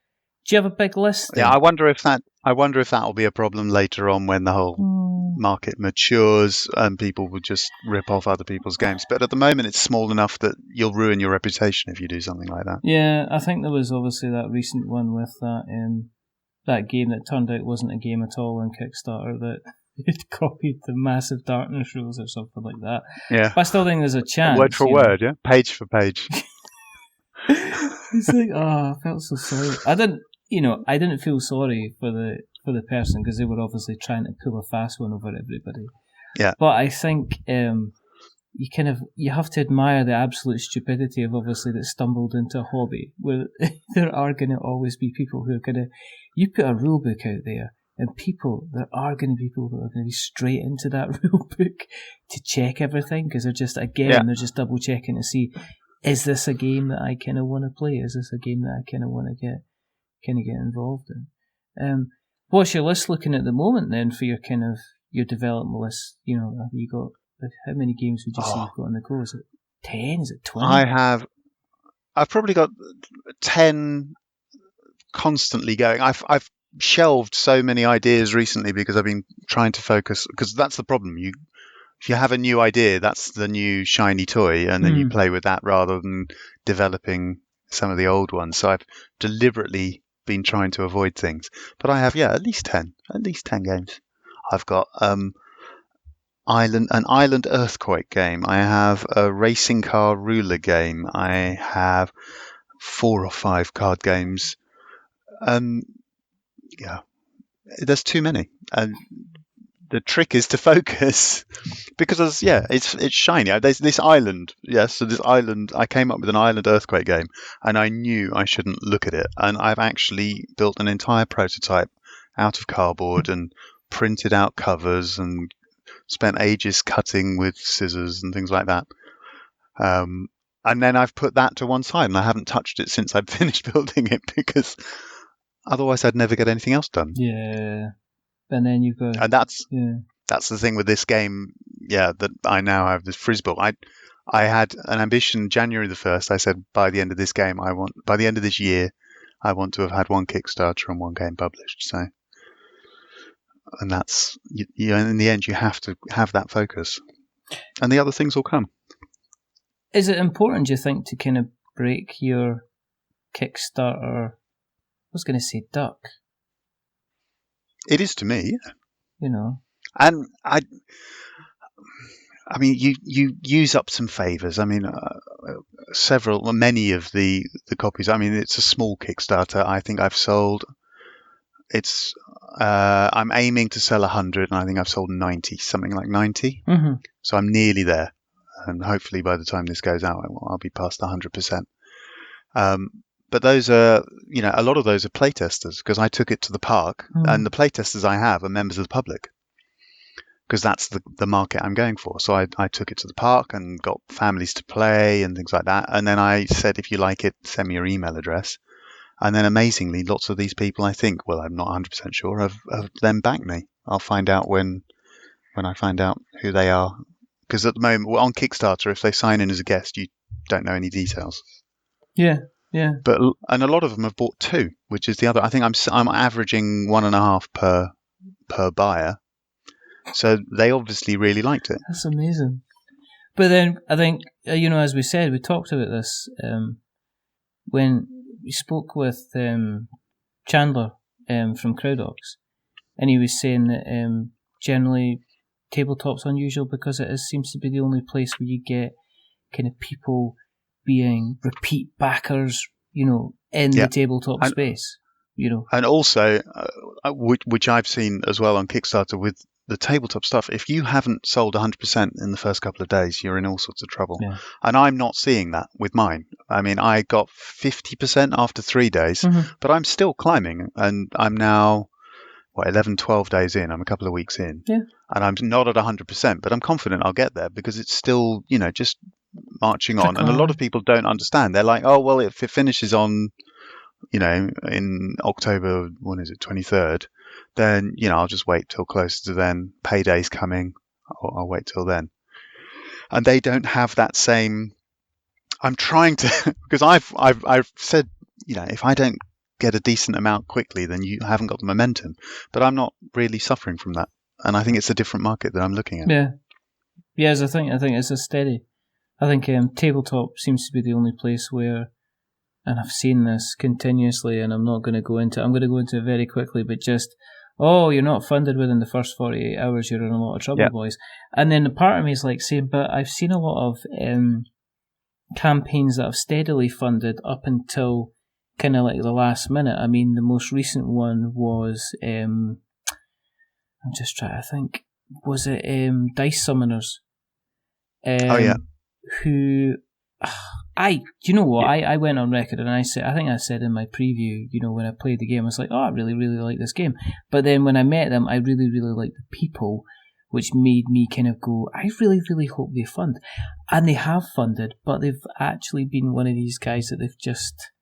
Do you have a big list then? Yeah, I wonder if that will be a problem later on when the whole market matures and people will just rip off other people's games. But at the moment, it's small enough that you'll ruin your reputation if you do something like that. Yeah, I think there was obviously that recent one with that game that turned out wasn't a game at all on Kickstarter, that it copied the Massive Darkness rules or something like that. Yeah. But I still think there's a chance. Word for word, yeah? Page for page. It's like, I felt so sorry. I didn't feel sorry for the person because they were obviously trying to pull a fast one over everybody. Yeah. But I think you have to admire the absolute stupidity of obviously that stumbled into a hobby where there are going to always be people who are going to. You put a rule book out there, and there are going to be people who are going to be straight into that rule book to check everything because they're just they're just double checking to see, is this a game that I kind of want to play? Is this a game that I kind of want to get involved in? What's your list looking at the moment then for your kind of your development list? Have you got how many games would you say you've got on the go? Is it 10? Is it 20? I've probably got 10 constantly going. I've shelved so many ideas recently because I've been trying to focus, because that's the problem. If you have a new idea, that's the new shiny toy, and then you play with that rather than developing some of the old ones. So I've deliberately been trying to avoid things. But I have, at least 10 games. I've got an island earthquake game. I have a racing car ruler game. I have 4 or 5 card games. There's too many. And the trick is to focus because it's shiny. There's this island. Yes. So this island, I came up with an island earthquake game and I knew I shouldn't look at it. And I've actually built an entire prototype out of cardboard and printed out covers and spent ages cutting with scissors and things like that. And then I've put that to one side, and I haven't touched it since I've finished building it, because otherwise I'd never get anything else done. Yeah. And then you've got... And that's Yeah. that's the thing with this game, that I now have this Frisboules. I had an ambition January the 1st. I said by the end of this year, I want to have had one Kickstarter and one game published. So, and that's, in the end, you have to have that focus, and the other things will come. Is it important, do you think, to kind of break your Kickstarter? I was going to say duck. It is to me, And I mean, you use up some favors. I mean, many of the copies. I mean, it's a small Kickstarter. I think I've sold. I'm aiming to sell 100, and I think I've sold 90, something like 90. Mm-hmm. So I'm nearly there, and hopefully by the time this goes out, I'll be past 100%. But those are, a lot of those are playtesters, because I took it to the park, and the playtesters I have are members of the public, because that's the market I'm going for. So I took it to the park and got families to play and things like that. And then I said, if you like it, send me your email address. And then amazingly, lots of these people, I think, well, I'm not 100% sure, have then backed me. I'll find out when I find out who they are. Because at the moment, on Kickstarter, if they sign in as a guest, you don't know any details. Yeah. Yeah. And a lot of them have bought 2, which is the other. I think I'm averaging 1.5 per buyer. So they obviously really liked it. That's amazing. But then I think, as we said, we talked about this when we spoke with Chandler from Crowdogs, and he was saying that generally tabletop's unusual because it seems to be the only place where you get kind of people being repeat backers, in the tabletop space, And also, which I've seen as well on Kickstarter with the tabletop stuff, if you haven't sold 100% in the first couple of days, you're in all sorts of trouble. Yeah. And I'm not seeing that with mine. I mean, I got 50% after 3 days, but I'm still climbing, and I'm now 11, 12 days in. I'm a couple of weeks in, and I'm not at 100%, but I'm confident I'll get there, because it's still, just marching on. And a lot of people don't understand. They're like, oh, well, if it finishes on, in October, 23rd, then, I'll just wait till closer to then. Payday's coming. I'll wait till then. And they don't have that same. I'm trying to, because I've said, if I don't get a decent amount quickly, then you haven't got the momentum. But I'm not really suffering from that. And I think it's a different market that I'm looking at. Yeah. Yes, I think it's a steady. I think tabletop seems to be the only place where, and I've seen this continuously, and I'm going to go into it very quickly, but just, you're not funded within the first 48 hours, you're in a lot of trouble, boys. And then the part of me is like saying, but I've seen a lot of campaigns that have steadily funded up until kind of like the last minute. I mean, the most recent one was, I'm just trying to think, was it Dice Summoners? Who, do you know what? I went on record and I think I said in my preview, when I played the game, I was like, I really, really like this game. But then when I met them, I really, really liked the people, which made me kind of go, I really, really hope they fund. And they have funded, but they've actually been one of these guys that they've just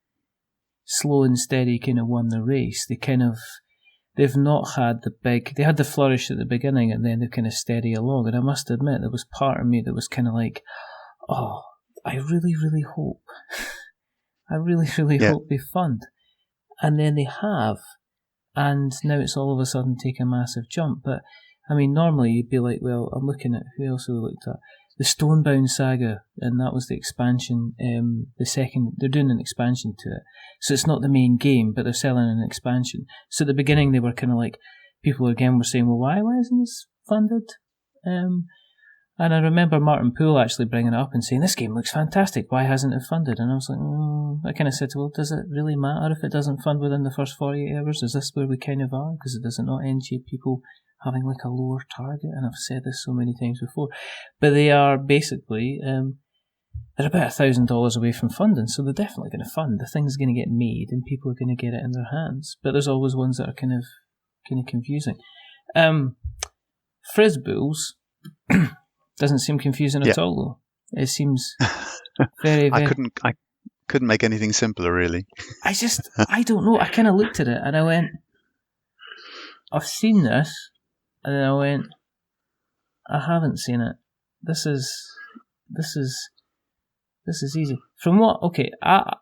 slow and steady kind of won the race. They've not had they had the flourish at the beginning, and then they're kind of steady along. And I must admit, there was part of me that was kind of like, I really, really hope. I really, really hope they fund. And then they have. And now it's all of a sudden taken a massive jump. But, I mean, normally you'd be like, well, I'm looking at, who else have we looked at? The Stonebound Saga, and that was the expansion. They're doing an expansion to it. So it's not the main game, but they're selling an expansion. So at the beginning they were kind of like, people again were saying, well, why isn't this funded? And I remember Martin Poole actually bringing it up and saying, this game looks fantastic, why hasn't it funded? And I was like, I kind of said, well, does it really matter if it doesn't fund within the first 48 hours? Is this where we kind of are? Because does it not end you people having like a lower target? And I've said this so many times before. But they are basically, they're about $1,000 away from funding, so they're definitely going to fund. The thing's going to get made and people are going to get it in their hands. But there's always ones that are kind of confusing. Frisboules doesn't seem confusing at all, It seems very, I very... couldn't make anything simpler, really. I don't know. I kind of looked at it and I went, I've seen this, and then I went, I haven't seen it. This is easy. From what? Okay, I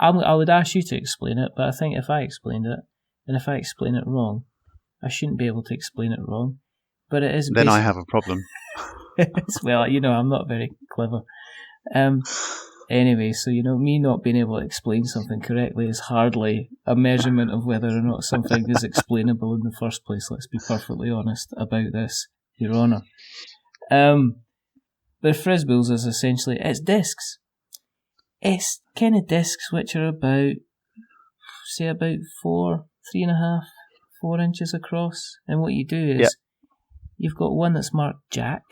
would ask you to explain it, but I think if I explained it, and if I explain it wrong, I shouldn't be able to explain it wrong. But it is. Then I have a problem. Well, I'm not very clever. Anyway, so me not being able to explain something correctly is hardly a measurement of whether or not something is explainable in the first place. Let's be perfectly honest about this, Your Honour. The Frisboules is essentially, it's discs. It's kind of discs which are about 3.5, 4 inches across. And what you do is, you've got one that's marked Jack,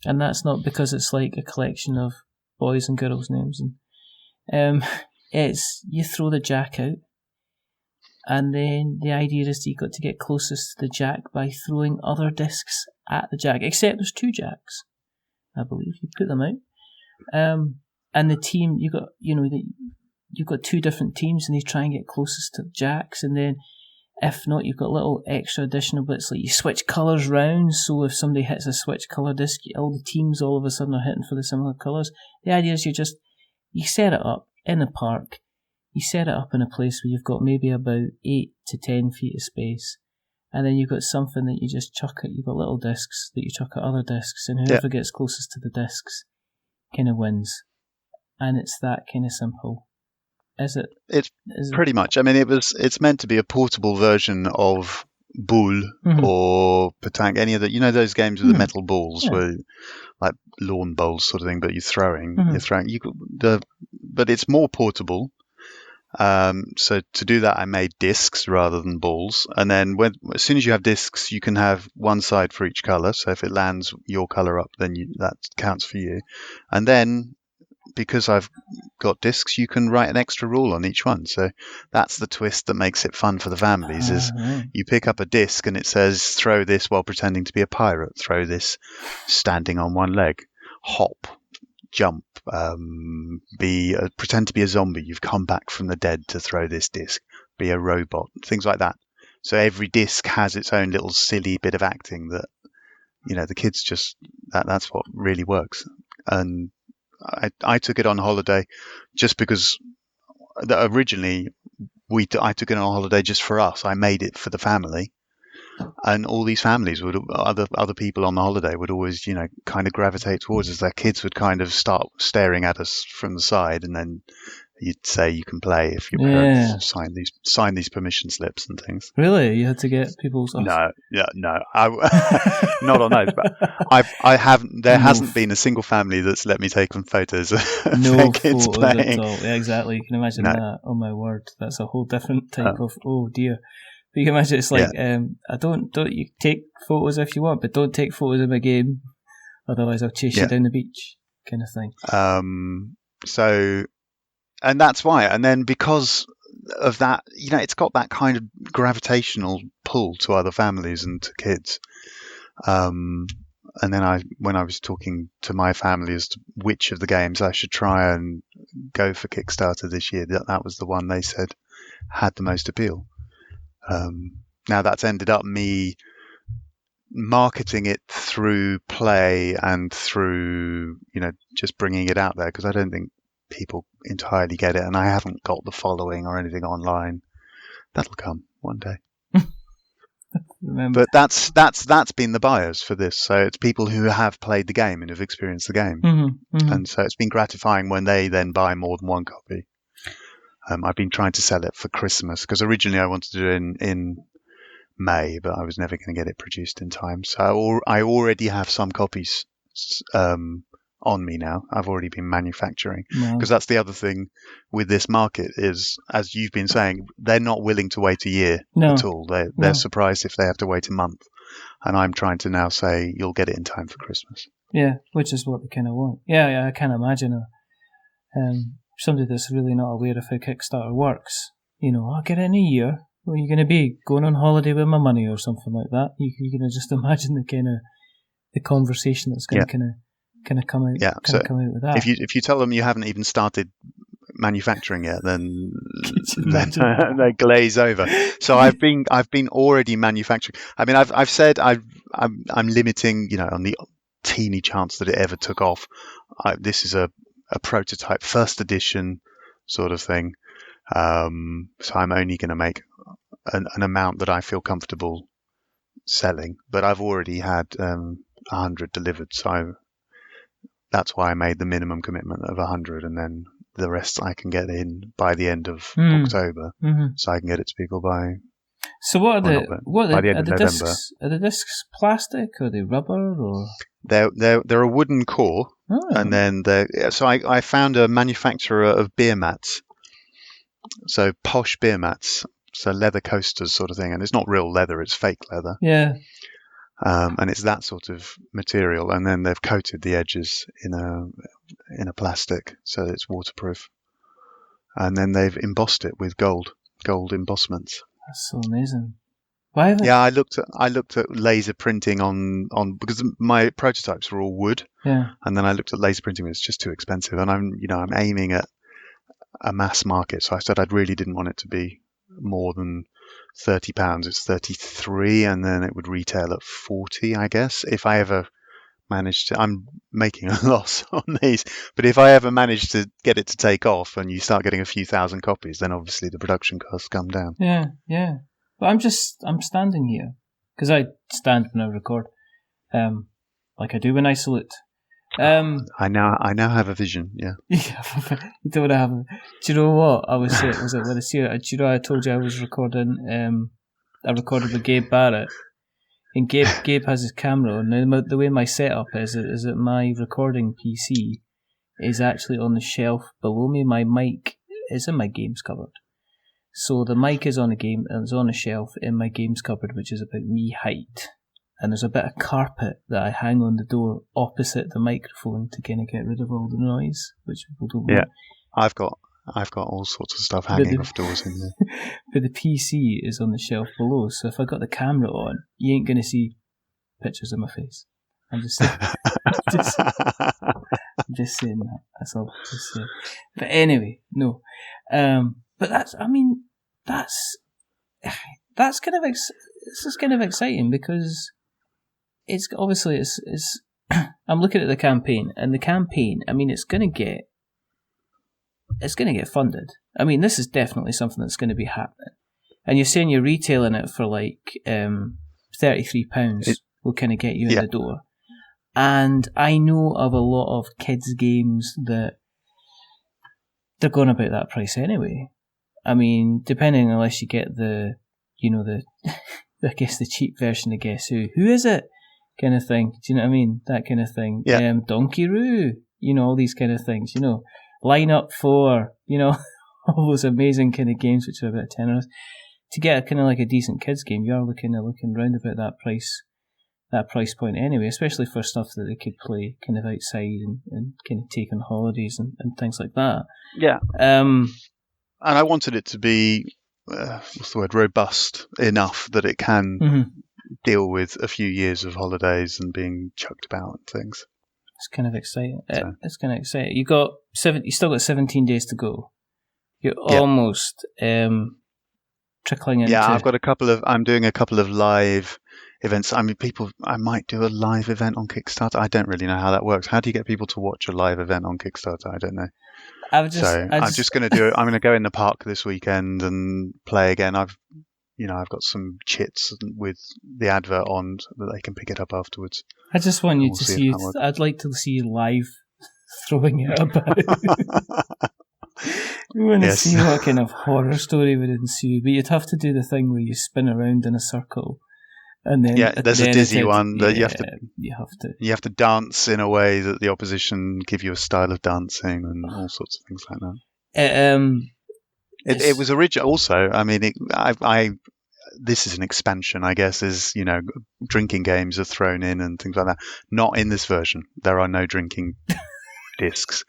and that's not because it's like a collection of boys and girls' names. And it's, you throw the Jack out, and then the idea is that you've got to get closest to the Jack by throwing other discs at the Jack. Except there's 2 Jacks, I believe. You put them out. And the team, you've got 2 different teams, and they try and get closest to the Jacks, and then if not, you've got little extra additional bits, like you switch colours round, so if somebody hits a switch colour disc, all the teams all of a sudden are hitting for the similar colours. The idea is you set it up in a park, you set it up in a place where you've got maybe about 8 to 10 feet of space, and then you've got something that you just chuck at, you've got little discs that you chuck at other discs, and whoever gets closest to the discs kind of wins. And it's that kind of simple. Is it? It's pretty much. I mean, it's meant to be a portable version of Boule or Petanque, any of the, those games with the metal balls, where like lawn bowls sort of thing, but you're throwing. But it's more portable. So to do that, I made discs rather than balls. And then as soon as you have discs, you can have one side for each color. So if it lands your color up, then that counts for you. And then, because I've got discs, you can write an extra rule on each one. So that's the twist that makes it fun for the families, is you pick up a disc and it says, throw this while pretending to be a pirate, throw this standing on one leg, hop, jump, pretend to be a zombie, you've come back from the dead to throw this disc, be a robot, things like that. So every disc has its own little silly bit of acting that, the kids just, that's what really works. And I took it on holiday just because originally I took it on holiday just for us. I made it for the family, and all these families other people on the holiday would always, kind of gravitate towards us. Their kids would kind of start staring at us from the side, and then you'd say you can play if your parents sign these permission slips and things. Really, you had to get people's? No, not on those. But I haven't. There hasn't been a single family that's let me take some photos of their kids playing. At all. Yeah, exactly. You can imagine that. Oh my word, that's a whole different type of. Oh dear. But you can imagine it's like, I don't you take photos if you want, but don't take photos of my game, otherwise I'll chase you down the beach, kind of thing. So. And that's why. And then because of that, it's got that kind of gravitational pull to other families and to kids. And then when I was talking to my family as to which of the games I should try and go for Kickstarter this year, that was the one they said had the most appeal. Now that's ended up me marketing it through play and through, just bringing it out there, because I don't think people entirely get it, and I haven't got the following or anything online. That'll come one day. But that's been the buyers for this. So it's people who have played the game and have experienced the game, and so it's been gratifying when they then buy more than one copy. I've been trying to sell it for Christmas, because originally I wanted to do it in May, but I was never going to get it produced in time. So I already have some copies on me now. I've already been manufacturing, because that's the other thing with this market is, as you've been saying, they're not willing to wait a year at all. They're surprised if they have to wait a month, and I'm trying to now say you'll get it in time for Christmas. Yeah, which is what they kind of want. Yeah, I can't imagine somebody that's really not aware of how Kickstarter works. I'll get it in a year. Well, you're going to be going on holiday with my money or something like that. You're going to just imagine the kind of the conversation that's going to kind of kind of come out. Yeah, kind of come out with that. if you tell them you haven't even started manufacturing it, then they glaze over. So I've been already manufacturing. I mean, I've said I'm limiting, on the teeny chance that it ever took off. This is a prototype, first edition sort of thing. So I'm only going to make an amount that I feel comfortable selling. But I've already had 100 delivered, so that's why I made the minimum commitment of 100, and then the rest I can get in by the end of October, so I can get it to people by. So what are by the end of November. Discs? Are the discs plastic or are they rubber or? They're a wooden core, and then so I found a manufacturer of beer mats, so posh beer mats, so leather coasters sort of thing, and it's not real leather; it's fake leather. Yeah. And it's that sort of material, and then they've coated the edges in a plastic so it's waterproof, and then they've embossed it with gold embossments. That's so amazing. Why? Yeah, I looked at laser printing on because my prototypes were all wood. Yeah. And then I looked at laser printing, it's just too expensive, and I'm aiming at a mass market, so I said I really didn't want it to be more than £30. It's 33, and then it would retail at 40, I guess, if I ever managed to. I'm making a loss on these, but if I ever manage to get it to take off and you start getting a few thousand copies, then obviously the production costs come down. Yeah. But I'm standing here because I stand when I record, like I do when I salute. I now have a vision. Yeah. You don't have. Do you know what I was saying? Was it when I see it? Do you know I told you I was recording? I recorded with Gabe Barrett, and Gabe has his camera on. Now the way my setup is that my recording PC is actually on the shelf below me. My mic is in my games cupboard, so the mic is on the game and it's on a shelf in my games cupboard, which is about me height. And there's a bit of carpet that I hang on the door opposite the microphone to kind of get rid of all the noise, which people don't want. Yeah, I've got all sorts of stuff hanging off doors in there. But the PC is on the shelf below, so if I got the camera on, you ain't going to see pictures of my face. I'm just saying, just saying that. That's all. Just saying. But anyway, no. But that's kind of this is kind of exciting because. It's obviously it's I'm looking at the campaign, and the campaign, I mean, it's going to get funded. I mean, this is definitely something that's going to be happening. And you're saying you're retailing it for like £33 will kind of get you in the door. And I know of a lot of kids' games that they're going about that price anyway. I mean, depending unless you get the I guess the cheap version of Guess Who. Who is it? Kind of thing. Do you know what I mean? That kind of thing. Yeah. Donkey Roo. All these kind of things. Line Up 4. All those amazing kind of games which are about £10. To get a kind of like a decent kids game, you are looking round about that price point anyway, especially for stuff that they could play kind of outside and kind of take on holidays and things like that. Yeah. And I wanted it to be robust enough that it can deal with a few years of holidays and being chucked about and things. It's kind of exciting. It's kind of exciting. You still got 17 days to go. You're almost trickling into. Yeah, I'm doing a couple of live events. I mean, I might do a live event on Kickstarter. I don't really know how that works. How do you get people to watch a live event on Kickstarter? I don't know. I'm just going to do it. I'm going to go in the park this weekend and play again. I've got some chits with the advert on so that they can pick it up afterwards. I just want you to see. I'd like to see you live throwing it about. We want to see what kind of horror story would ensue. But you'd have to do the thing where you spin around in a circle, and then there's a dizzy one that you have to dance in a way that the opposition give you a style of dancing and all sorts of things like that. It was original. Also, I mean, this is an expansion, I guess. Is drinking games are thrown in and things like that. Not in this version. There are no drinking discs.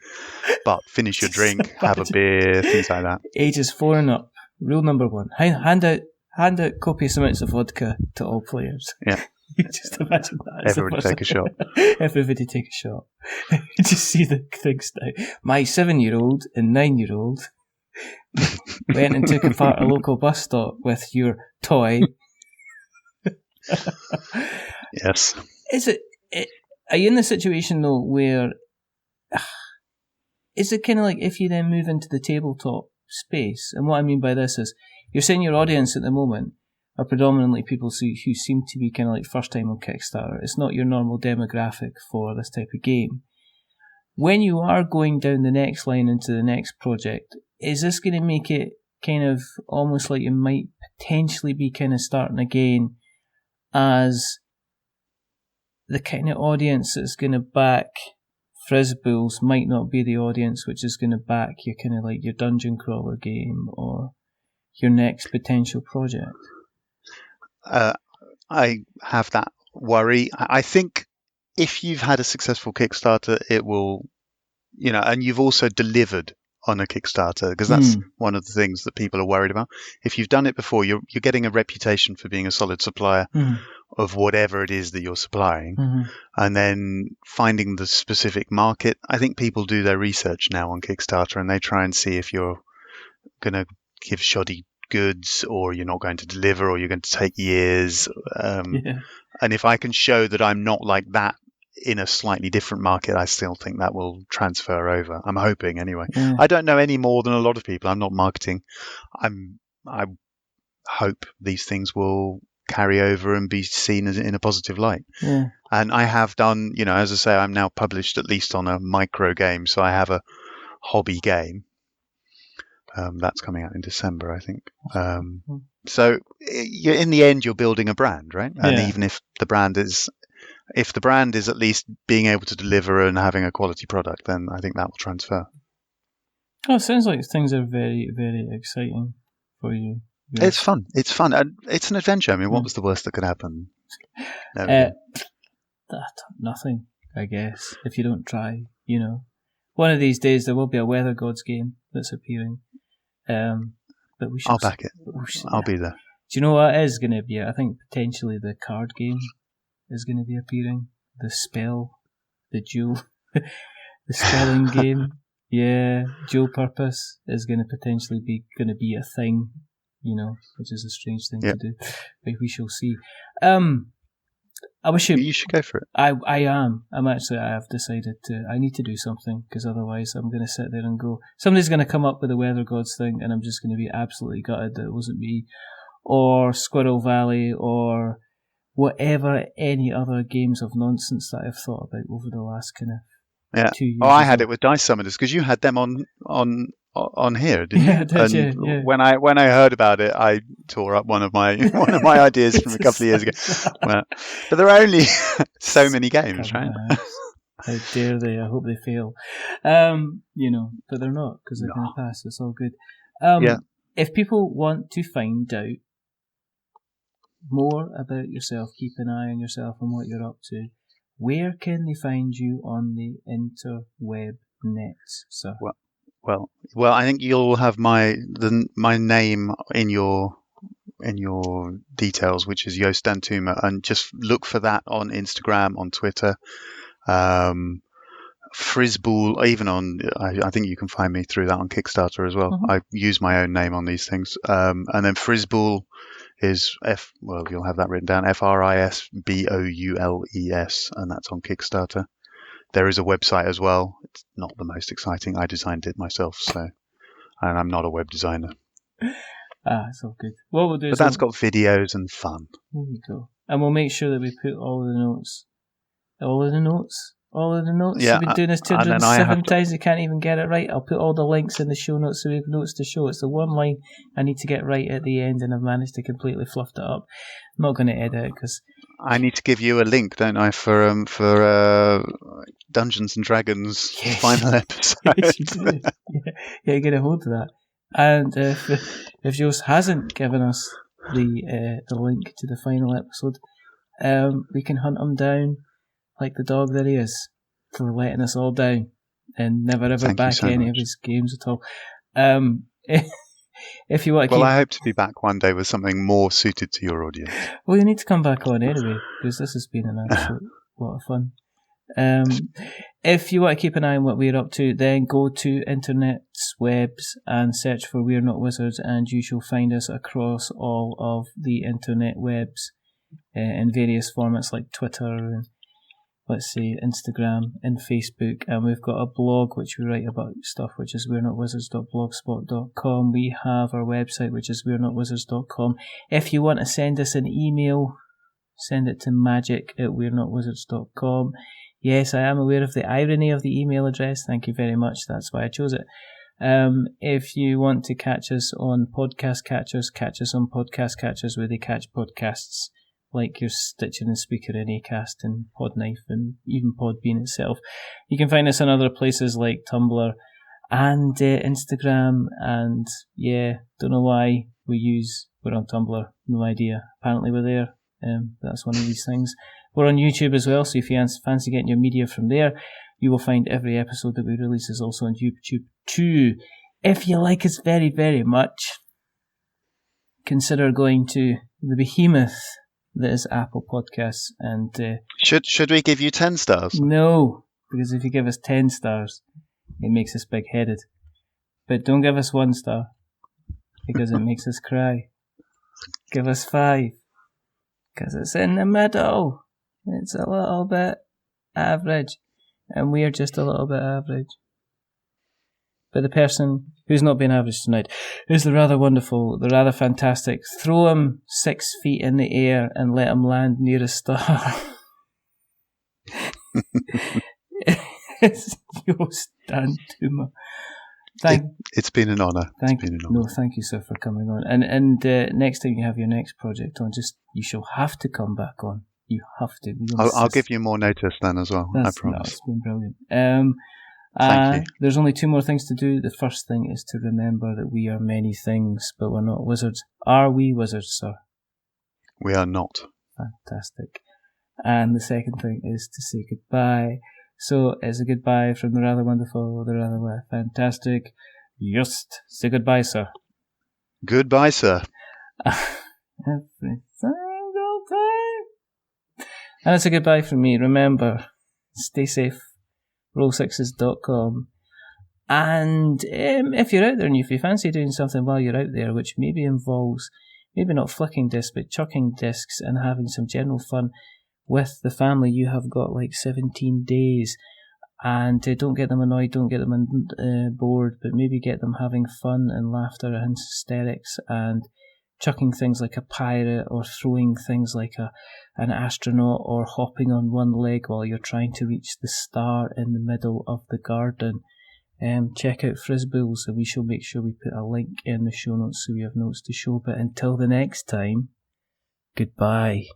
But finish your drink, have a beer, things like that. Ages 4 and up. Rule number 1: hand out copious amounts of vodka to all players. Yeah. You just imagine that. Everybody take a shot. Everybody take a shot. Just see the things now. My 7-year-old and 9-year-old went and took apart a local bus stop with your toy. Yes. Are you in the situation though where is it kind of like if you then move into the tabletop space? And what I mean by this is you're saying your audience at the moment are predominantly people who seem to be kind of like first time on Kickstarter. It's not your normal demographic for this type of game. When you are going down the next line into the next project, is this going to make it kind of almost like you might potentially be kind of starting again as the kind of audience that's going to back Frisboules might not be the audience which is going to back your kind of like your dungeon crawler game or your next potential project? I have that worry. I think if you've had a successful Kickstarter, it will, and you've also delivered on a Kickstarter, because that's one of the things that people are worried about. If you've done it before, you're getting a reputation for being a solid supplier of whatever it is that you're supplying, and then finding the specific market. I think people do their research now on Kickstarter, and they try and see if you're going to give shoddy goods, or you're not going to deliver, or you're going to take years. And if I can show that I'm not like that in a slightly different market, I still think that will transfer over. I'm hoping anyway. I don't know any more than a lot of people. I'm not marketing. I hope these things will carry over and be seen as in a positive light. And I have done, as I say, I'm now published at least on a micro game, so I have a hobby game. That's coming out in December, I think. So in the end, you're building a brand, right? And even if the brand is at least being able to deliver and having a quality product, then I think that will transfer. Oh, it sounds like things are very, very exciting for you. It's fun. It's fun. And it's an adventure. I mean, what was the worst that could happen? Nothing, I guess, if you don't try, One of these days there will be a Weather Gods game that's appearing. But we should. I'll back it. I'll be there. Do you know what is going to be? I think potentially the card game is going to be appearing. The spelling game. Yeah, dual purpose is going to potentially be a thing. Which is a strange thing to do. But we shall see. I wish you should go for it. I am. I have decided to. I need to do something, because otherwise I'm going to sit there and go, somebody's going to come up with a Weather Gods thing, and I'm just going to be absolutely gutted that it wasn't me, or Squirrel Valley, or whatever any other games of nonsense that I've thought about over the last kind of 2 years. Oh, I had it with Dice Summoners, because you had them on here, didn't you? Yeah. When I heard about it, I tore up one of my ideas from a couple of years ago. But there are only so many games, right? How dare they? I hope they fail. But they're not, because they're going to pass. It's all good. If people want to find out more about yourself, keep an eye on yourself and what you're up to, where can they find you on the interweb nets, sir? Well, I think you'll have my name in your details, which is Joost Dantuma, and just look for that on Instagram, on Twitter, Frisboules, even on. I think you can find me through that on Kickstarter as well. I use my own name on these things, and then Frisboules is you'll have that written down, Frisboules, and that's on Kickstarter. There is a website as well. It's not the most exciting. I designed it myself, and I'm not a web designer. It's all good. What we'll do but that's got videos and fun. There you go. And we'll make sure that we put all of the notes. Yeah, You've been doing this 207 times, you can't even get it right. I'll put all the links in the show notes so we have notes to show. It's the one line I need to get right at the end, and I've managed to completely fluff it up. I'm not going to edit it, because I need to give you a link, don't I, for Dungeons and Dragons final episode. Yes, you do. Yeah, get a hold of that. And if Joost hasn't given us the link to the final episode, we can hunt him down like the dog that he is, for letting us all down and never ever back any of his games at all. If you want to Well, keep... I hope to be back one day with something more suited to your audience. Well, you need to come back on anyway, because this has been an absolute lot of fun. If you want to keep an eye on what we're up to, then go to internet's webs and search for We're Not Wizards, and you shall find us across all of the internet webs in various formats like Twitter and, let's see, Instagram and Facebook. And we've got a blog which we write about stuff, which is we'renotwizards.blogspot.com. We have our website, which is we'renotwizards.com. If you want to send us an email, send it to magic@we'renotwizards.com. Yes, I am aware of the irony of the email address. Thank you very much. That's why I chose it. If you want to catch us on podcast catchers, catch us on podcast catchers where they catch podcasts like your Stitcher and Speaker and Acast and Podknife and even Podbean itself. You can find us on other places like Tumblr and Instagram, and don't know why we're on Tumblr, no idea. Apparently we're there. That's one of these things. We're on YouTube as well, so if you fancy getting your media from there, you will find every episode that we release is also on YouTube too. If you like us very, very much, consider going to the behemoth that is Apple Podcasts. And should we give you 10 stars? No, because if you give us 10 stars, it makes us big-headed. But don't give us 1 star, because it makes us cry. Give us 5, because it's in the middle. It's a little bit average, and we're just a little bit average. But the person who's not been average tonight is the rather wonderful, the rather fantastic. Throw him 6 feet in the air and let him land near a star. It's Joost Dantuma. It's been an honour. Thank you, sir, for coming on. And next time you have your next project on, you shall have to come back on. You have to. I'll give you more notice then as well. I promise. No, it's been brilliant. Thank you. There's only 2 more things to do. The first thing is to remember that we are many things, but we're not wizards. Are we wizards, sir? We are not. Fantastic. And the second thing is to say goodbye. So it's a goodbye from the rather wonderful, the rather fantastic Joost. Say goodbye, sir. Goodbye, sir. Every single time. And it's a goodbye from me. Remember, stay safe. Roll6s.com. And if you're out there and if you fancy doing something while you're out there, which maybe involves maybe not flicking discs, but chucking discs and having some general fun with the family, you have got like 17 days. And don't get them annoyed, don't get them bored, but maybe get them having fun and laughter and hysterics and chucking things like a pirate or throwing things like an astronaut or hopping on one leg while you're trying to reach the star in the middle of the garden. Check out Frisboules, and we shall make sure we put a link in the show notes so we have notes to show. But until the next time, goodbye.